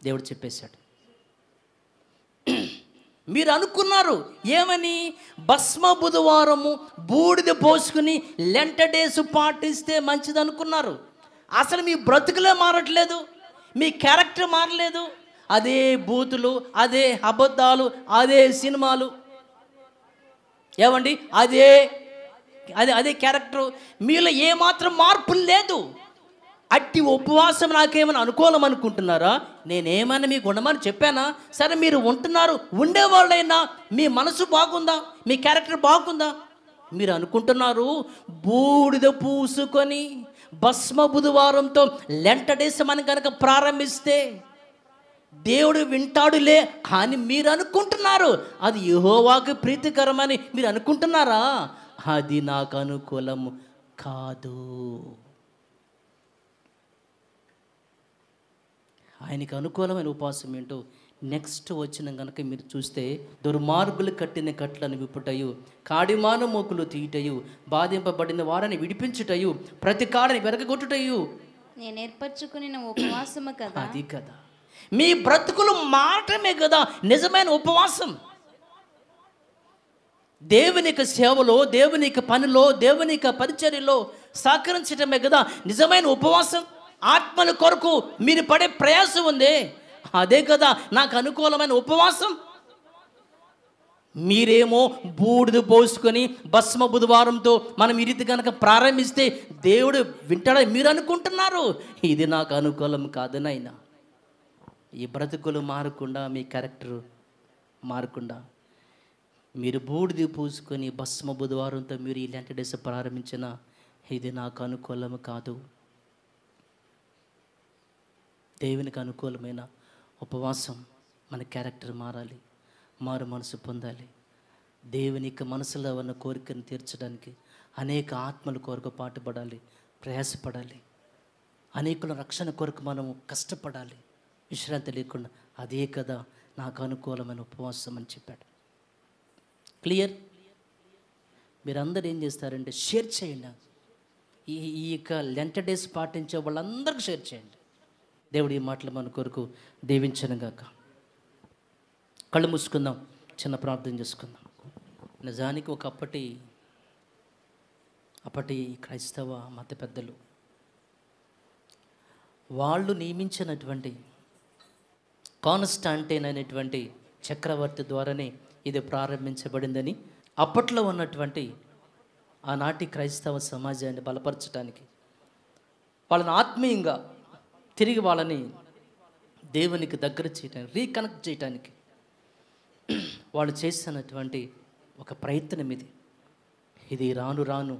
దేవుడు చెప్పేశాడు. మీరు అనుకున్నారు ఏమని? భస్మ బుధవారము బూడిద పోసుకుని లెంట డేస్ పాటిస్తే మంచిది అనుకున్నారు. అసలు మీ బ్రతుకులే మారట్లేదు, మీ క్యారెక్టర్ మారలేదు. అదే బూతులు, అదే అబద్ధాలు, అదే సినిమాలు, ఏమండి అదే అదే క్యారెక్టర్. మీలో ఏమాత్రం మార్పు లేదు. అట్టి ఉపవాసం నాకేమైనా అనుకూలం అనుకుంటున్నారా? నేనేమైనా మీకు ఉండమని చెప్పానా? సరే మీరు ఉంటున్నారు, ఉండేవాళ్ళైనా మీ మనసు బాగుందా? మీ క్యారెక్టర్ బాగుందా? మీరు అనుకుంటున్నారు బూడిద పూసుకొని భస్మ బుధవారంతో లెంట డేస్ మనం కనుక ప్రారంభిస్తే దేవుడు వింటాడులే అని మీరు అనుకుంటున్నారు. అది యెహోవాకు ప్రీతికరమని మీరు అనుకుంటున్నారా? అది నాకు అనుకూలము కాదు. ఆయనకి అనుకూలమైన ఉపవాసం ఏంటో నెక్స్ట్ వచ్చిన కనుక మీరు చూస్తే, దుర్మార్గులు కట్టిన కట్లను విప్పుటయు, కాడిమాన మోకులు తీయటయు, బాధింపబడిన వారిని విడిపించుటయు, ప్రతి కాడని వెరగొట్టుటయు నేను ఏర్పరచుకున్న ఉపవాసము కదా. అది కదా మీ బ్రతుకులు మాత్రమే కదా నిజమైన ఉపవాసం. దేవునికి సేవలో, దేవునికి పనిలో, దేవునికి పరిచర్యలో సహకరించటమే కదా నిజమైన ఉపవాసం. ఆత్మల కొరకు మీరు పడే ప్రయాసం ఉంది, అదే కదా నాకు అనుకూలమైన ఉపవాసం. మీరేమో బూడిద పోసుకొని భస్మ బుధవారంతో మనం ఈ రీతి కనుక ప్రారంభిస్తే దేవుడు వింటాడని మీరు అనుకుంటున్నారు. ఇది నాకు అనుకూలం కాదు నాయనా. ఈ బ్రతుకులు మారకుండా మీ క్యారెక్టర్ మారకుండా మీరు బూడిది పూసుకొని భస్మ బుధవారంతో మీరు ఈ లెంట్ డేస్ ప్రారంభించిన ఇది నాకు అనుకూలము కాదు. దేవునికి అనుకూలమైన ఉపవాసం, మన క్యారెక్టర్ మారాలి, మారు మనసు పొందాలి. దేవునికి మనసులో ఉన్న కోరికను తీర్చడానికి అనేక ఆత్మల కొరకు పాటుపడాలి, ప్రయాసపడాలి. అనేకుల రక్షణ కొరకు మనము కష్టపడాలి, విశ్రాంతి లేకుండా. అదే కదా నాకు అనుకూలమైన ఉపవాసం అని చెప్పాడు. క్లియర్? మీరందరూ ఏం చేస్తారంటే షేర్ చేయండి. ఈ యొక్క లెంట్ డేస్ పాటించే వాళ్ళందరికీ షేర్ చేయండి. దేవుడు ఈ మాటలు మన కొరకు దీవించనుగాక. కళ్ళు మూసుకుందాం, చిన్న ప్రార్థన చేసుకుందాం. నిజానికి అప్పటి క్రైస్తవ మత పెద్దలు వాళ్ళు నియమించినటువంటి కాన్స్టాంటైన్ అనేటువంటి చక్రవర్తి ద్వారానే ఇది ప్రారంభించబడిందని, అప్పట్లో ఉన్నటువంటి ఆనాటి క్రైస్తవ సమాజాన్ని బలపరచడానికి, వాళ్ళని ఆత్మీయంగా తిరిగి వాళ్ళని దేవునికి దగ్గర చేయడానికి, రీకనెక్ట్ చేయడానికి వాళ్ళు చేసినటువంటి ఒక ప్రయత్నం ఇది రాను రాను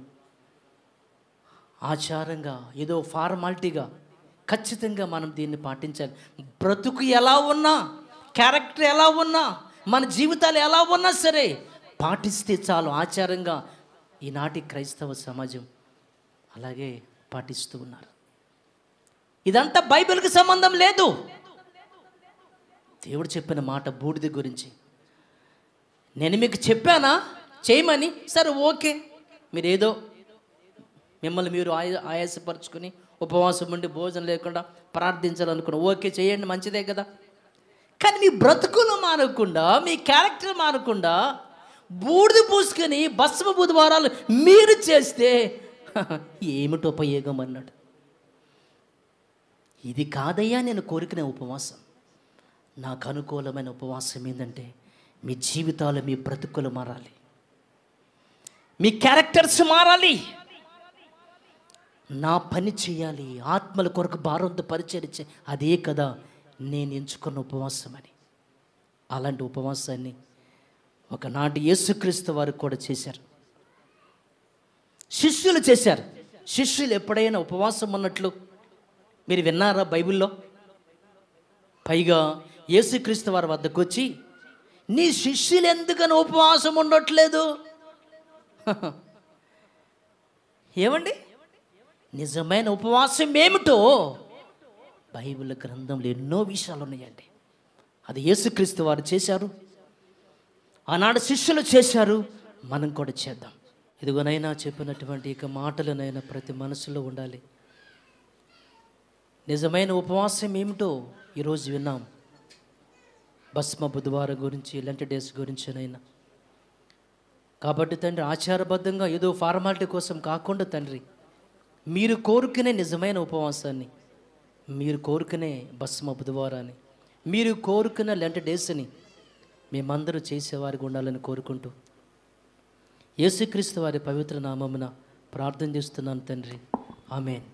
ఆచారంగా, ఏదో ఫార్మాలిటీగా ఖచ్చితంగా మనం దీన్ని పాటించాలి. బ్రతుకు ఎలా ఉన్నా, క్యారెక్టర్ ఎలా ఉన్నా, మన జీవితాలు ఎలా ఉన్నా సరే పాటిస్తే చాలు. ఆచారంగా ఈనాటి క్రైస్తవ సమాజం అలాగే పాటిస్తూ ఉన్నారు. ఇదంతా బైబిల్కి సంబంధం లేదు. దేవుడు చెప్పిన మాట బూడిద గురించి. నేను మీకు చెప్పానా చేయమని? సరే ఓకే, మీరు ఏదో మిమ్మల్ని మీరు ఆయాసపరుచుకొని ఉపవాసం ఉండి భోజనం లేకుండా ప్రార్థించాలనుకున్నా, ఓకే చేయండి, మంచిదే కదా. కానీ మీ బ్రతుకులు మారకుండా, మీ క్యారెక్టర్ మారకుండా బూడిద పూసుకొని భస్మ బుధవారాలు మీరు చేస్తే ఏమిటి ఉపయోగం అన్నాడు. ఇది కాదయ్యా నేను కోరుకునే ఉపవాసం. నాకు అనుకూలమైన ఉపవాసం ఏంటంటే మీ జీవితాలు, మీ బ్రతుకులు మారాలి, మీ క్యారెక్టర్స్ మారాలి, నా పని చేయాలి, ఆత్మల కొరకు భారంతో పరిచయం. అదే కదా నేను ఎంచుకున్న ఉపవాసం అని. అలాంటి ఉపవాసాన్ని ఒకనాటి యేసుక్రీస్తు వారు కూడా చేశారు, శిష్యులు చేశారు. శిష్యులు ఎప్పుడైనా ఉపవాసం ఉన్నట్లు మీరు విన్నారా బైబిల్లో? పైగా యేసుక్రీస్తు వారి వద్దకు వచ్చి, నీ శిష్యులు ఎందుకని ఉపవాసం ఉండట్లేదు? ఏమండి, నిజమైన ఉపవాసం ఏమిటో బైబిల్ గ్రంథంలో ఎన్నో విషయాలు ఉన్నాయండి. అది యేసుక్రీస్తు వారు చేశారు, ఆనాడు శిష్యులు చేశారు, మనం కూడా చేద్దాం. ఇదిగోనైనా చెప్పినటువంటి ఇక మాటలనైనా ప్రతి మనసులో ఉండాలి. నిజమైన ఉపవాసం ఏమిటో ఈరోజు విన్నాం. భస్మ బుధవారం గురించి, లెంట్ డేస్ గురించినైనా. కాబట్టి తండ్రి, ఆచారబద్ధంగా ఏదో ఫార్మాలిటీ కోసం కాకుండా తండ్రి, మీరు కోరుకునే నిజమైన ఉపవాసాన్ని, మీరు కోరుకునే భస్మ బుధవారాన్ని, మీరు కోరుకున్న లెంట్ డేస్ని మేమందరూ చేసేవారికి ఉండాలని కోరుకుంటూ యేసుక్రీస్తు వారి పవిత్ర నామమున ప్రార్థన చేస్తున్నాను తండ్రి. ఆమేన్.